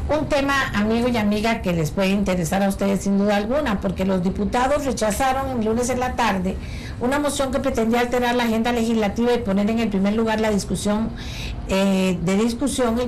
Un tema, amigo y amiga, que les puede interesar a ustedes sin duda alguna, porque los diputados rechazaron el lunes en la tarde una moción que pretendía alterar la agenda legislativa y poner en el primer lugar la discusión el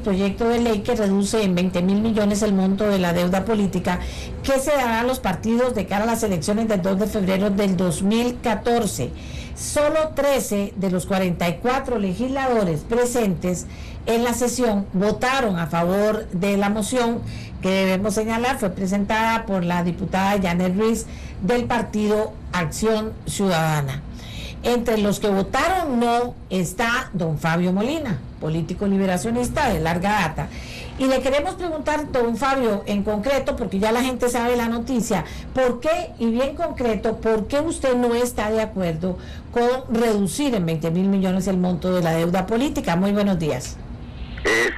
proyecto de ley que reduce en 20.000 millones el monto de la deuda política que se dará a los partidos de cara a las elecciones del 2 de febrero del 2014. Solo 13 de los 44 legisladores presentes en la sesión votaron a favor de la moción, que debemos señalar fue presentada por la diputada Janet Ruiz del partido Acción Ciudadana. Entre los que votaron no está don Fabio Molina, político liberacionista de larga data. Y le queremos preguntar, don Fabio, en concreto, porque ya la gente sabe la noticia, ¿por qué, y bien concreto, por qué usted no está de acuerdo con reducir en 20.000 millones el monto de la deuda política? Muy buenos días.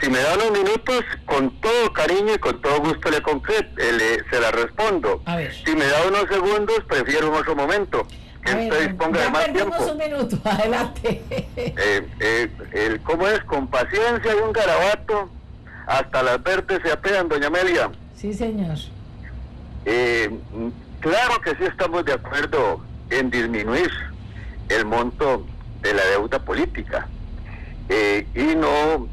Si me da unos minutos, con todo cariño y con todo gusto se la respondo. Si me da unos segundos, prefiero en otro momento. Que usted disponga de más tiempo. Un minuto, adelante. ¿Cómo es? Con paciencia y un garabato, hasta las vertes se apean, doña Amelia. Sí, señor. Claro que sí estamos de acuerdo en disminuir el monto de la deuda política. y no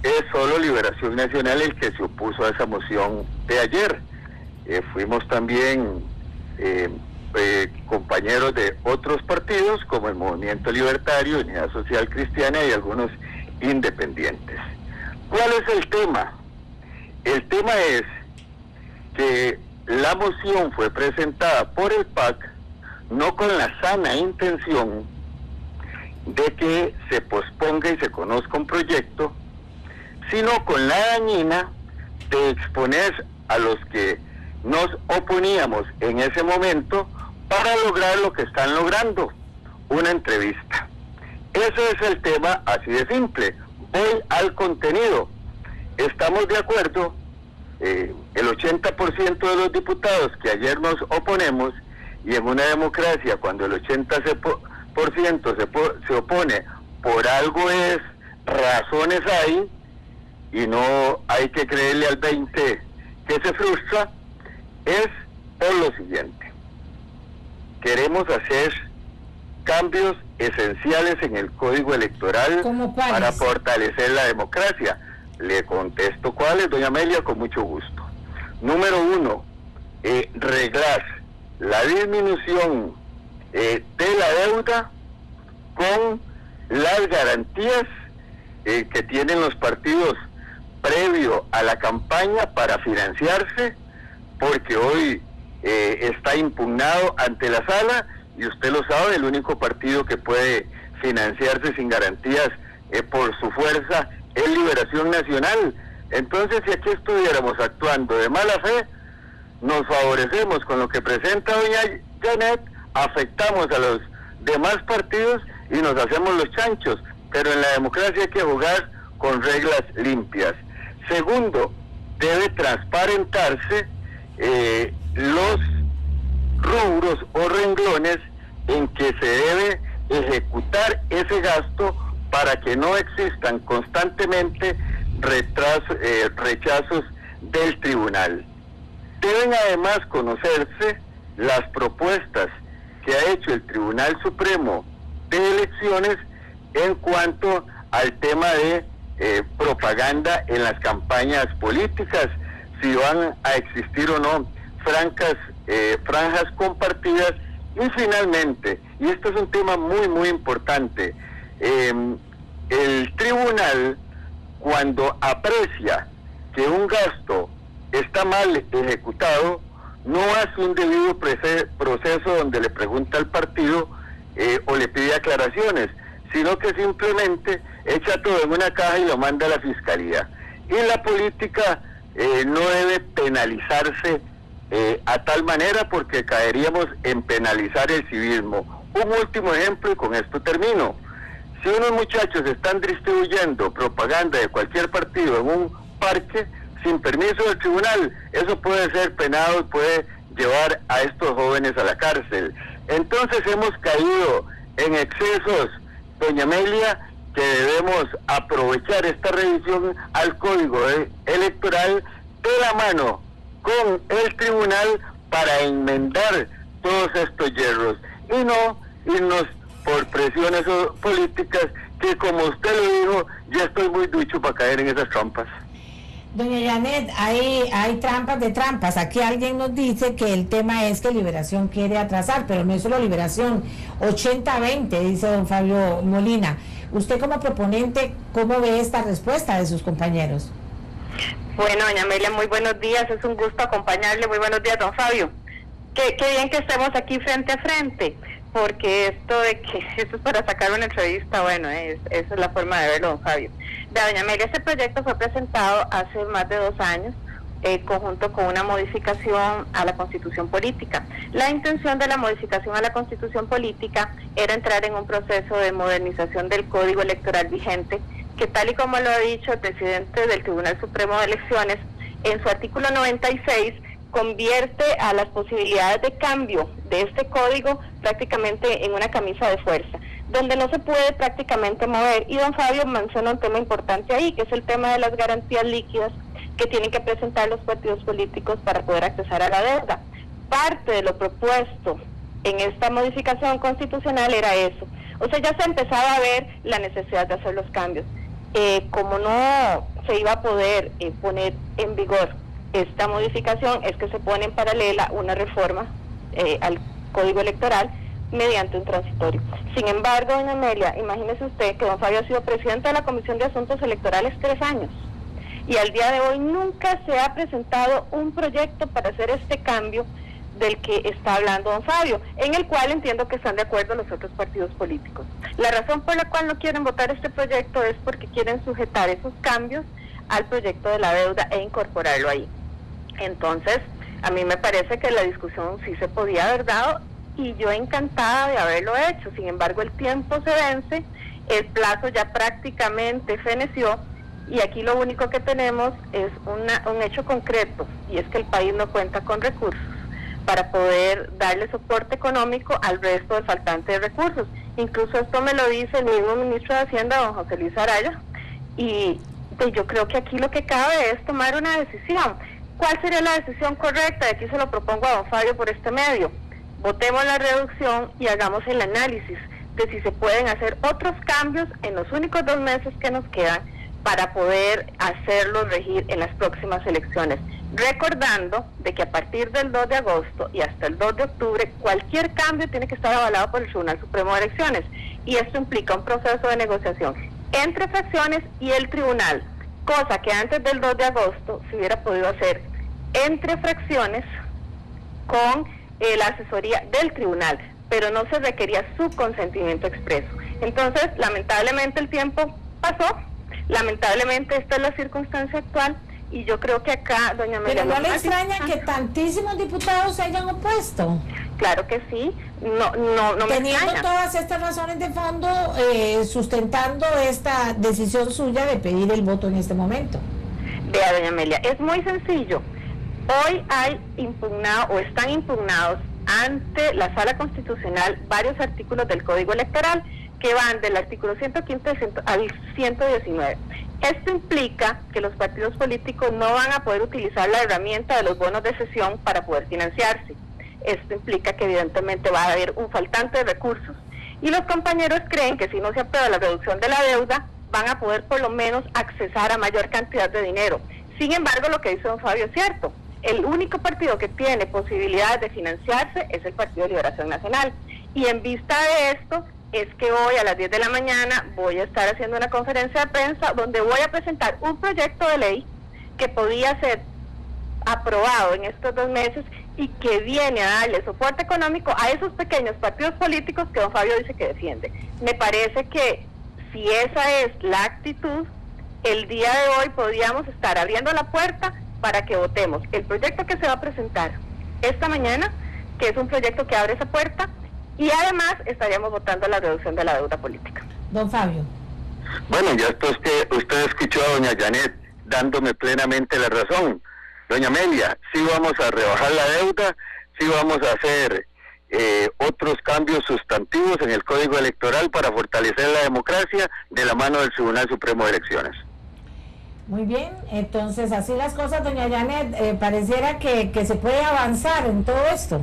es solo Liberación Nacional el que se opuso a esa moción de ayer. Fuimos también compañeros de otros partidos como el Movimiento Libertario, Unidad Social Cristiana y algunos independientes. ¿Cuál es el tema? El tema es que la moción fue presentada por el PAC no con la sana intención de que se posponga y se conozca un proyecto, sino con la dañina de exponer a los que nos oponíamos en ese momento para lograr lo que están logrando, una entrevista. Ese es el tema, así de simple. Voy al contenido. Estamos de acuerdo, el 80% de los diputados que ayer nos oponemos, y en una democracia cuando el 80% se opone, por algo es, razones hay, y no hay que creerle al 20% que se frustra, es por lo siguiente: queremos hacer cambios esenciales en el Código Electoral para fortalecer la democracia. Le contesto cuáles, doña Amelia, con mucho gusto. Número 1, reglar la disminución de la deuda con las garantías que tienen los partidos previo a la campaña para financiarse, porque hoy está impugnado ante la sala, y usted lo sabe, el único partido que puede financiarse sin garantías por su fuerza es Liberación Nacional. Entonces, si aquí estuviéramos actuando de mala fe, nos favorecemos con lo que presenta doña Janet, afectamos a los demás partidos y nos hacemos los chanchos, pero en la democracia hay que jugar con reglas limpias. Segundo, debe transparentarse los rubros o renglones en que se debe ejecutar ese gasto para que no existan constantemente rechazos del tribunal. Deben además conocerse las propuestas que ha hecho el Tribunal Supremo de Elecciones en cuanto al tema de propaganda en las campañas políticas, si van a existir o no franjas compartidas. Y finalmente, y esto es un tema muy muy importante, el tribunal, cuando aprecia que un gasto está mal ejecutado, no hace un debido proceso donde le pregunta al partido o le pide aclaraciones, sino que simplemente echa todo en una caja y lo manda a la fiscalía. Y la política no debe penalizarse a tal manera, porque caeríamos en penalizar el civismo. Un último ejemplo, y con esto termino. Si unos muchachos están distribuyendo propaganda de cualquier partido en un parque sin permiso del tribunal, eso puede ser penado y puede llevar a estos jóvenes a la cárcel. Entonces hemos caído en excesos, doña Amelia, que debemos aprovechar esta revisión al Código Electoral de la mano con el tribunal para enmendar todos estos hierros y no irnos por presiones políticas que, como usted lo dijo, ya estoy muy ducho para caer en esas trampas. Doña Janet, hay trampas de trampas. Aquí alguien nos dice que el tema es que Liberación quiere atrasar, pero no es solo Liberación, 80-20, dice don Fabio Molina. Usted como proponente, ¿cómo ve esta respuesta de sus compañeros? Bueno, doña Amelia, muy buenos días, es un gusto acompañarle. Muy buenos días, don Fabio. Qué bien que estemos aquí frente a frente, porque esto es para sacar una entrevista, bueno, esa es la forma de verlo, don Fabio. Doña Amelia, este proyecto fue presentado hace más de 2 años, conjunto con una modificación a la Constitución Política. La intención de la modificación a la Constitución Política era entrar en un proceso de modernización del Código Electoral vigente, que tal y como lo ha dicho el presidente del Tribunal Supremo de Elecciones, en su artículo 96, convierte a las posibilidades de cambio de este código prácticamente en una camisa de fuerza, donde no se puede prácticamente mover. Y don Fabio menciona un tema importante ahí, que es el tema de las garantías líquidas que tienen que presentar los partidos políticos para poder accesar a la deuda. Parte de lo propuesto en esta modificación constitucional era eso. O sea, ya se empezaba a ver la necesidad de hacer los cambios. Como no se iba a poder poner en vigor esta modificación, es que se pone en paralela una reforma al Código Electoral mediante un transitorio. Sin embargo, doña Amelia, imagínese usted que don Fabio ha sido presidente de la Comisión de Asuntos Electorales 3 años y al día de hoy nunca se ha presentado un proyecto para hacer este cambio del que está hablando don Fabio, en el cual entiendo que están de acuerdo los otros partidos políticos. La razón por la cual no quieren votar este proyecto es porque quieren sujetar esos cambios al proyecto de la deuda e incorporarlo ahí. Entonces, a mí me parece que la discusión sí se podía haber dado y yo encantada de haberlo hecho. Sin embargo, el tiempo se vence, el plazo ya prácticamente feneció y aquí lo único que tenemos es un hecho concreto, y es que el país no cuenta con recursos para poder darle soporte económico al resto de faltantes de recursos. Incluso esto me lo dice el mismo ministro de Hacienda, don José Luis Araya, y yo creo que aquí lo que cabe es tomar una decisión. ¿Cuál sería la decisión correcta? Y aquí se lo propongo a don Fabio por este medio. Votemos la reducción y hagamos el análisis de si se pueden hacer otros cambios en los únicos 2 meses que nos quedan para poder hacerlos regir en las próximas elecciones. Recordando de que a partir del 2 de agosto y hasta el 2 de octubre, cualquier cambio tiene que estar avalado por el Tribunal Supremo de Elecciones, y esto implica un proceso de negociación entre fracciones y el tribunal, cosa que antes del 2 de agosto se hubiera podido hacer entre fracciones con la asesoría del tribunal, pero no se requería su consentimiento expreso. Entonces, lamentablemente el tiempo pasó, lamentablemente esta es la circunstancia actual, y yo creo que acá, doña Amelia... ¿Pero no le extraña que tantísimos diputados se hayan opuesto? Claro que sí, no me teniendo extraña. todas estas razones de fondo, sustentando esta decisión suya de pedir el voto en este momento. Vea, doña Amelia, es muy sencillo. Hoy hay impugnado o están impugnados ante la Sala Constitucional varios artículos del Código Electoral que van del artículo 115 al 119. Esto implica que los partidos políticos no van a poder utilizar la herramienta de los bonos de cesión para poder financiarse. Esto implica que evidentemente va a haber un faltante de recursos. Y los compañeros creen que si no se aprueba la reducción de la deuda, van a poder por lo menos accesar a mayor cantidad de dinero. Sin embargo, lo que dice don Fabio es cierto. El único partido que tiene posibilidades de financiarse es el Partido de Liberación Nacional. Y en vista de esto, es que hoy a las 10 de la mañana voy a estar haciendo una conferencia de prensa donde voy a presentar un proyecto de ley que podía ser aprobado en estos 2 meses y que viene a darle soporte económico a esos pequeños partidos políticos que don Fabio dice que defiende. Me parece que si esa es la actitud, el día de hoy podríamos estar abriendo la puerta para que votemos el proyecto que se va a presentar esta mañana, que es un proyecto que abre esa puerta, y además estaríamos votando la reducción de la deuda política. Don Fabio. Bueno, ya esto es que usted escuchó a doña Janet dándome plenamente la razón. Doña Amelia, sí vamos a rebajar la deuda, sí vamos a hacer otros cambios sustantivos en el Código Electoral para fortalecer la democracia de la mano del Tribunal Supremo de Elecciones. Muy bien, entonces así las cosas, doña Janet, pareciera que se puede avanzar en todo esto.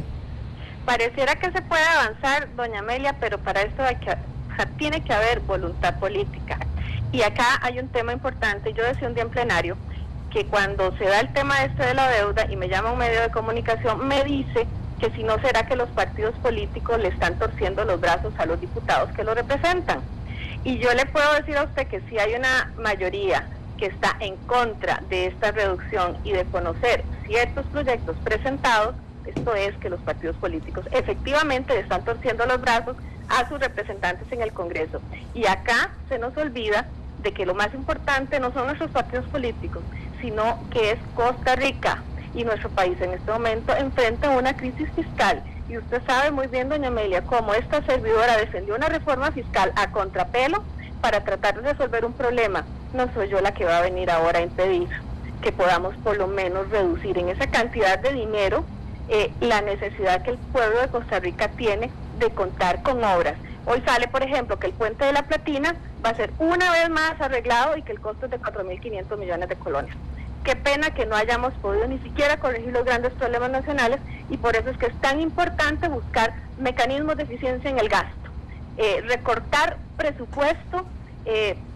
Pareciera que se puede avanzar, doña Amelia, pero para esto tiene que haber voluntad política. Y acá hay un tema importante. Yo decía un día en plenario que cuando se da el tema este de la deuda y me llama un medio de comunicación, me dice que si no será que los partidos políticos le están torciendo los brazos a los diputados que lo representan. Y yo le puedo decir a usted que si hay una mayoría que está en contra de esta reducción y de conocer ciertos proyectos presentados, esto es que los partidos políticos efectivamente le están torciendo los brazos a sus representantes en el Congreso. Y acá se nos olvida de que lo más importante no son nuestros partidos políticos, sino que es Costa Rica. Y nuestro país en este momento enfrenta una crisis fiscal. Y usted sabe muy bien, doña Amelia, cómo esta servidora defendió una reforma fiscal a contrapelo para tratar de resolver un problema. No soy yo la que va a venir ahora a impedir que podamos por lo menos reducir en esa cantidad de dinero la necesidad que el pueblo de Costa Rica tiene de contar con obras. Hoy sale, por ejemplo, que el Puente de la Platina va a ser una vez más arreglado y que el costo es de 4.500 millones de colones. Qué pena que no hayamos podido ni siquiera corregir los grandes problemas nacionales, y por eso es que es tan importante buscar mecanismos de eficiencia en el gasto. Recortar presupuesto,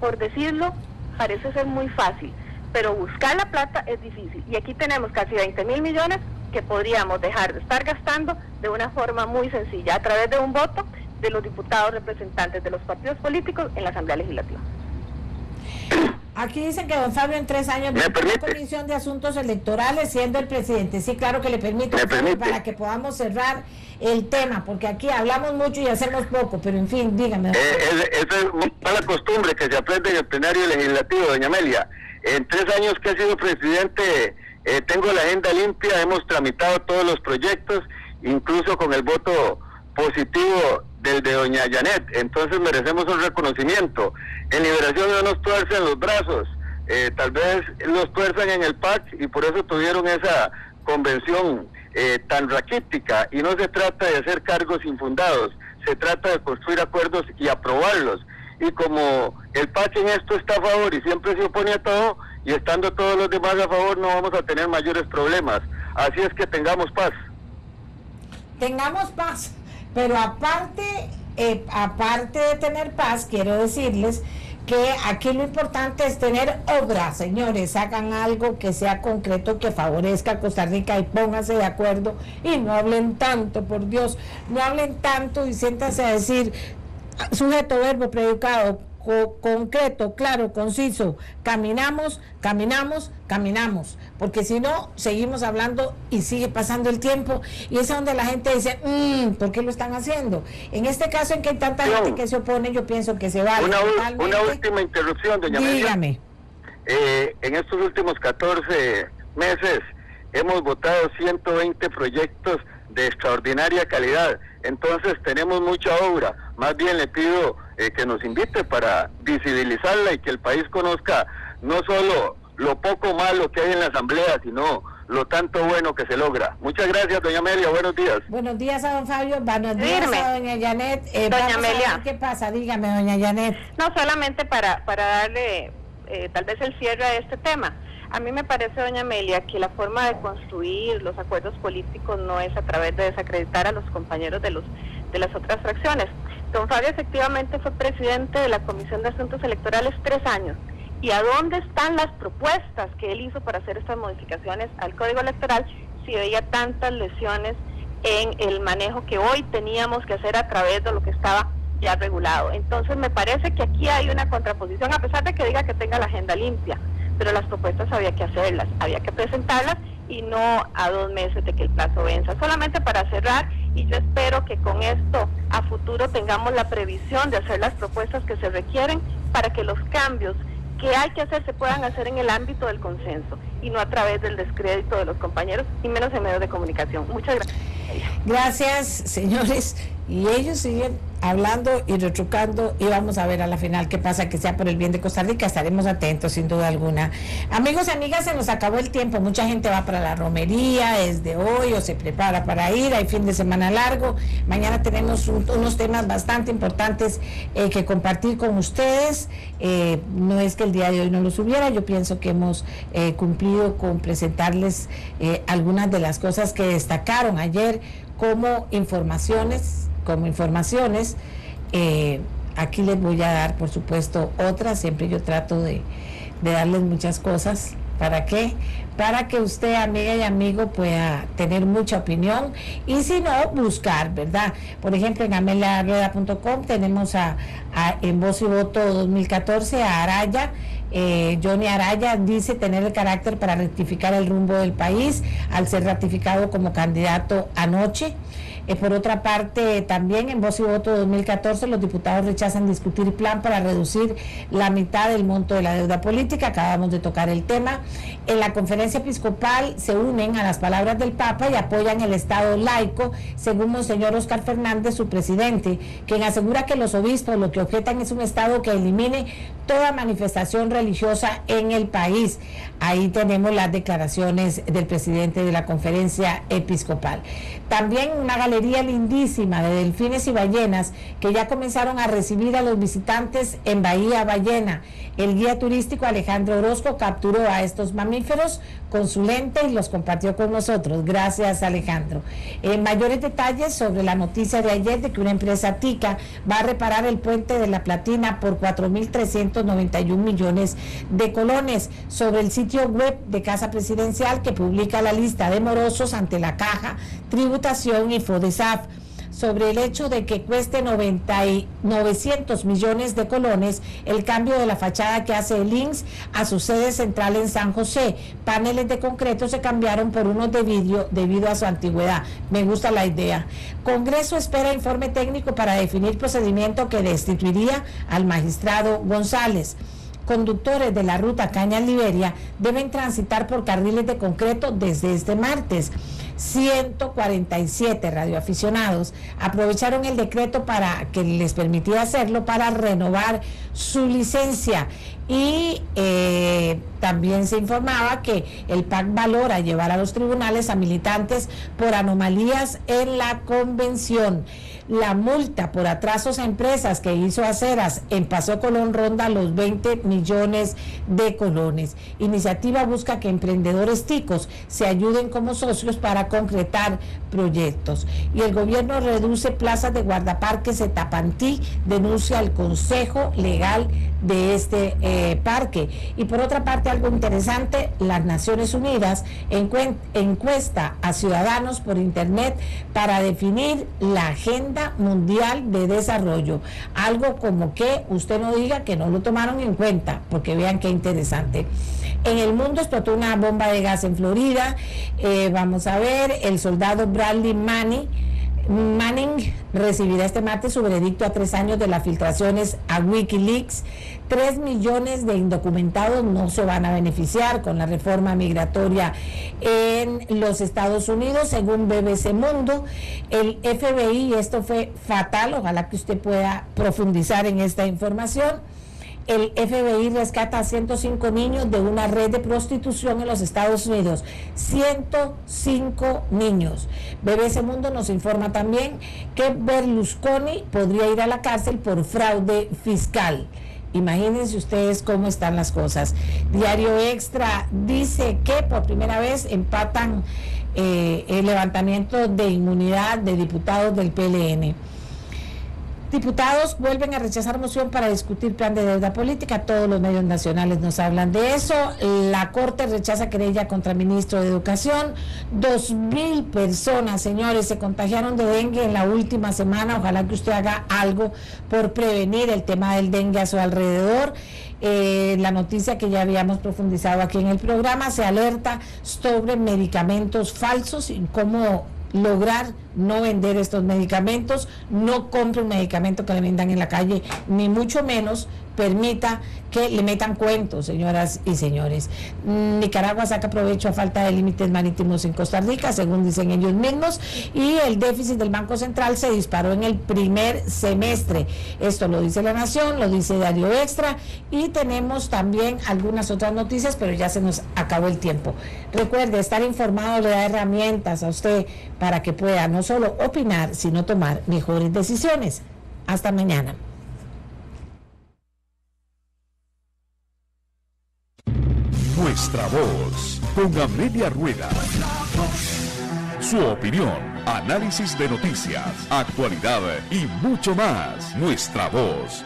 por decirlo, parece ser muy fácil, pero buscar la plata es difícil. Y aquí tenemos casi 20.000 millones que podríamos dejar de estar gastando de una forma muy sencilla, a través de un voto de los diputados representantes de los partidos políticos en la Asamblea Legislativa. Aquí dicen que don Fabio en 3 años va a la Comisión de Asuntos Electorales siendo el presidente. Sí, claro que le permito, para que podamos cerrar el tema, porque aquí hablamos mucho y hacemos poco, pero en fin, dígame. Esa es una mala costumbre que se aprende en el plenario legislativo, doña Amelia. En 3 años que he sido presidente, tengo la agenda limpia, hemos tramitado todos los proyectos, incluso con el voto positivo del de doña Janet, entonces merecemos un reconocimiento. En Liberación no nos tuercen los brazos, tal vez los tuerzan en el PAC y por eso tuvieron esa convención tan raquítica, y no se trata de hacer cargos infundados, se trata de construir acuerdos y aprobarlos, y como el PAC en esto está a favor y siempre se opone a todo, y estando todos los demás a favor, no vamos a tener mayores problemas, así es que tengamos paz. Tengamos paz. Pero aparte de tener paz, quiero decirles que aquí lo importante es tener obra, señores. Hagan algo que sea concreto, que favorezca a Costa Rica, y pónganse de acuerdo y no hablen tanto, por Dios, no hablen tanto y siéntanse a decir sujeto, verbo, predicado, concreto, claro, conciso, caminamos, porque si no, seguimos hablando y sigue pasando el tiempo, y es donde la gente dice, ¿por qué lo están haciendo? En este caso, en que hay tanta gente que se opone, yo pienso que se vale. Una última interrupción, doña María. Dígame. En estos últimos 14 meses hemos votado 120 proyectos de extraordinaria calidad, entonces tenemos mucha obra. Más bien le pido que nos invite para visibilizarla y que el país conozca no solo lo poco malo que hay en la Asamblea, sino lo tanto bueno que se logra. Muchas gracias, doña Amelia, buenos días. Buenos días a don Fabio, buenos días a doña Janet. Doña Amelia, ¿qué pasa? Dígame, doña Janet. No, solamente para darle tal vez el cierre a este tema. A mí me parece, doña Amelia, que la forma de construir los acuerdos políticos no es a través de desacreditar a los compañeros de las otras fracciones. Don Fabio efectivamente fue presidente de la Comisión de Asuntos Electorales 3 años. ¿Y a dónde están las propuestas que él hizo para hacer estas modificaciones al Código Electoral si veía tantas lesiones en el manejo que hoy teníamos que hacer a través de lo que estaba ya regulado? Entonces me parece que aquí hay una contraposición, a pesar de que diga que tenga la agenda limpia, pero las propuestas había que hacerlas, había que presentarlas y no a 2 meses de que el plazo venza. Solamente para cerrar, y yo espero que con esto a futuro tengamos la previsión de hacer las propuestas que se requieren para que los cambios que hay que hacer se puedan hacer en el ámbito del consenso y no a través del descrédito de los compañeros y menos en medios de comunicación. Muchas gracias. Gracias, señores. Y ellos siguen hablando y retrucando, y vamos a ver a la final qué pasa, que sea por el bien de Costa Rica. Estaremos atentos, sin duda alguna. Amigos y amigas, se nos acabó el tiempo. Mucha gente va para la romería desde hoy o se prepara para ir. Hay fin de semana largo. Mañana tenemos unos temas bastante importantes que compartir con ustedes. No es que el día de hoy no los hubiera. Yo pienso que hemos cumplido con presentarles algunas de las cosas que destacaron ayer como informaciones. Aquí les voy a dar, por supuesto, otras. Siempre yo trato de darles muchas cosas. ¿Para qué? Para que usted, amiga y amigo, pueda tener mucha opinión, y si no, buscar, ¿verdad? Por ejemplo, en ameliarrueda.com tenemos en Voz y Voto 2014 a Araya. Johnny Araya dice tener el carácter para rectificar el rumbo del país al ser ratificado como candidato anoche. Por otra parte, también en Voz y Voto 2014 los diputados rechazan discutir plan para reducir la mitad del monto de la deuda política. Acabamos de tocar el tema. En la conferencia episcopal se unen a las palabras del Papa y apoyan el Estado laico, según Monseñor Oscar Fernández, su presidente, quien asegura que los obispos lo que objetan es un Estado que elimine toda manifestación religiosa en el país. Ahí tenemos las declaraciones del presidente de la conferencia episcopal. También una galería galería lindísima de delfines y ballenas que ya comenzaron a recibir a los visitantes en Bahía Ballena. El guía turístico Alejandro Orozco capturó a estos mamíferos con su lente y los compartió con nosotros. Gracias, Alejandro. Mayores detalles sobre la noticia de ayer de que una empresa tica va a reparar el puente de la Platina por 4.391 millones de colones. Sobre el sitio web de Casa Presidencial que publica la lista de morosos ante la Caja, Tributación y FODESAF, sobre el hecho de que cueste 900 millones de colones el cambio de la fachada que hace el INSS a su sede central en San José. Paneles de concreto se cambiaron por unos de vidrio debido a su antigüedad. Me gusta la idea. Congreso espera informe técnico para definir procedimiento que destituiría al magistrado González. Conductores de la ruta Cañas-Liberia deben transitar por carriles de concreto desde este martes. 147 radioaficionados aprovecharon el decreto para que les permitía hacerlo para renovar su licencia. Y también se informaba que el PAC valora llevar a los tribunales a militantes por anomalías en la convención. La multa por atrasos a empresas que hizo Aceras en Paso Colón ronda los 20 millones de colones. Iniciativa busca que emprendedores ticos se ayuden como socios para concretar proyectos. Y el gobierno reduce plazas de guardaparques de Tapantí, denuncia el Consejo Legal de este parque. Y por otra parte, algo interesante, las Naciones Unidas encuesta a ciudadanos por internet para definir la agenda mundial de desarrollo. Algo como que usted no diga que no lo tomaron en cuenta, porque vean qué interesante. En el mundo explotó una bomba de gas en Florida. Vamos a ver, el soldado Bradley Manning recibirá este martes su veredicto a 3 años de las filtraciones a Wikileaks. 3 millones de indocumentados no se van a beneficiar con la reforma migratoria en los Estados Unidos, según BBC Mundo. El FBI, esto fue fatal, ojalá que usted pueda profundizar en esta información. El FBI rescata a 105 niños de una red de prostitución en los Estados Unidos. 105 niños. BBC Mundo nos informa también que Berlusconi podría ir a la cárcel por fraude fiscal. Imagínense ustedes cómo están las cosas. Diario Extra dice que por primera vez empatan el levantamiento de inmunidad de diputados del PLN. Diputados vuelven a rechazar moción para discutir plan de deuda política. Todos los medios nacionales nos hablan de eso. La Corte rechaza querella contra el ministro de Educación. 2.000 personas, señores, se contagiaron de dengue en la última semana. Ojalá que usted haga algo por prevenir el tema del dengue a su alrededor. La noticia que ya habíamos profundizado aquí en el programa, se alerta sobre medicamentos falsos y cómo lograr no vender estos medicamentos. No compre un medicamento que le vendan en la calle, ni mucho menos permita que le metan cuentos, señoras y señores. Nicaragua saca provecho a falta de límites marítimos en Costa Rica, según dicen ellos mismos, y el déficit del Banco Central se disparó en el primer semestre. Esto lo dice La Nación, lo dice Diario Extra, y tenemos también algunas otras noticias, pero ya se nos acabó el tiempo. Recuerde, estar informado le da herramientas a usted para que pueda no solo opinar, sino tomar mejores decisiones. Hasta mañana. Nuestra Voz, con Amelia Rueda. Su opinión, análisis de noticias, actualidad y mucho más. Nuestra Voz,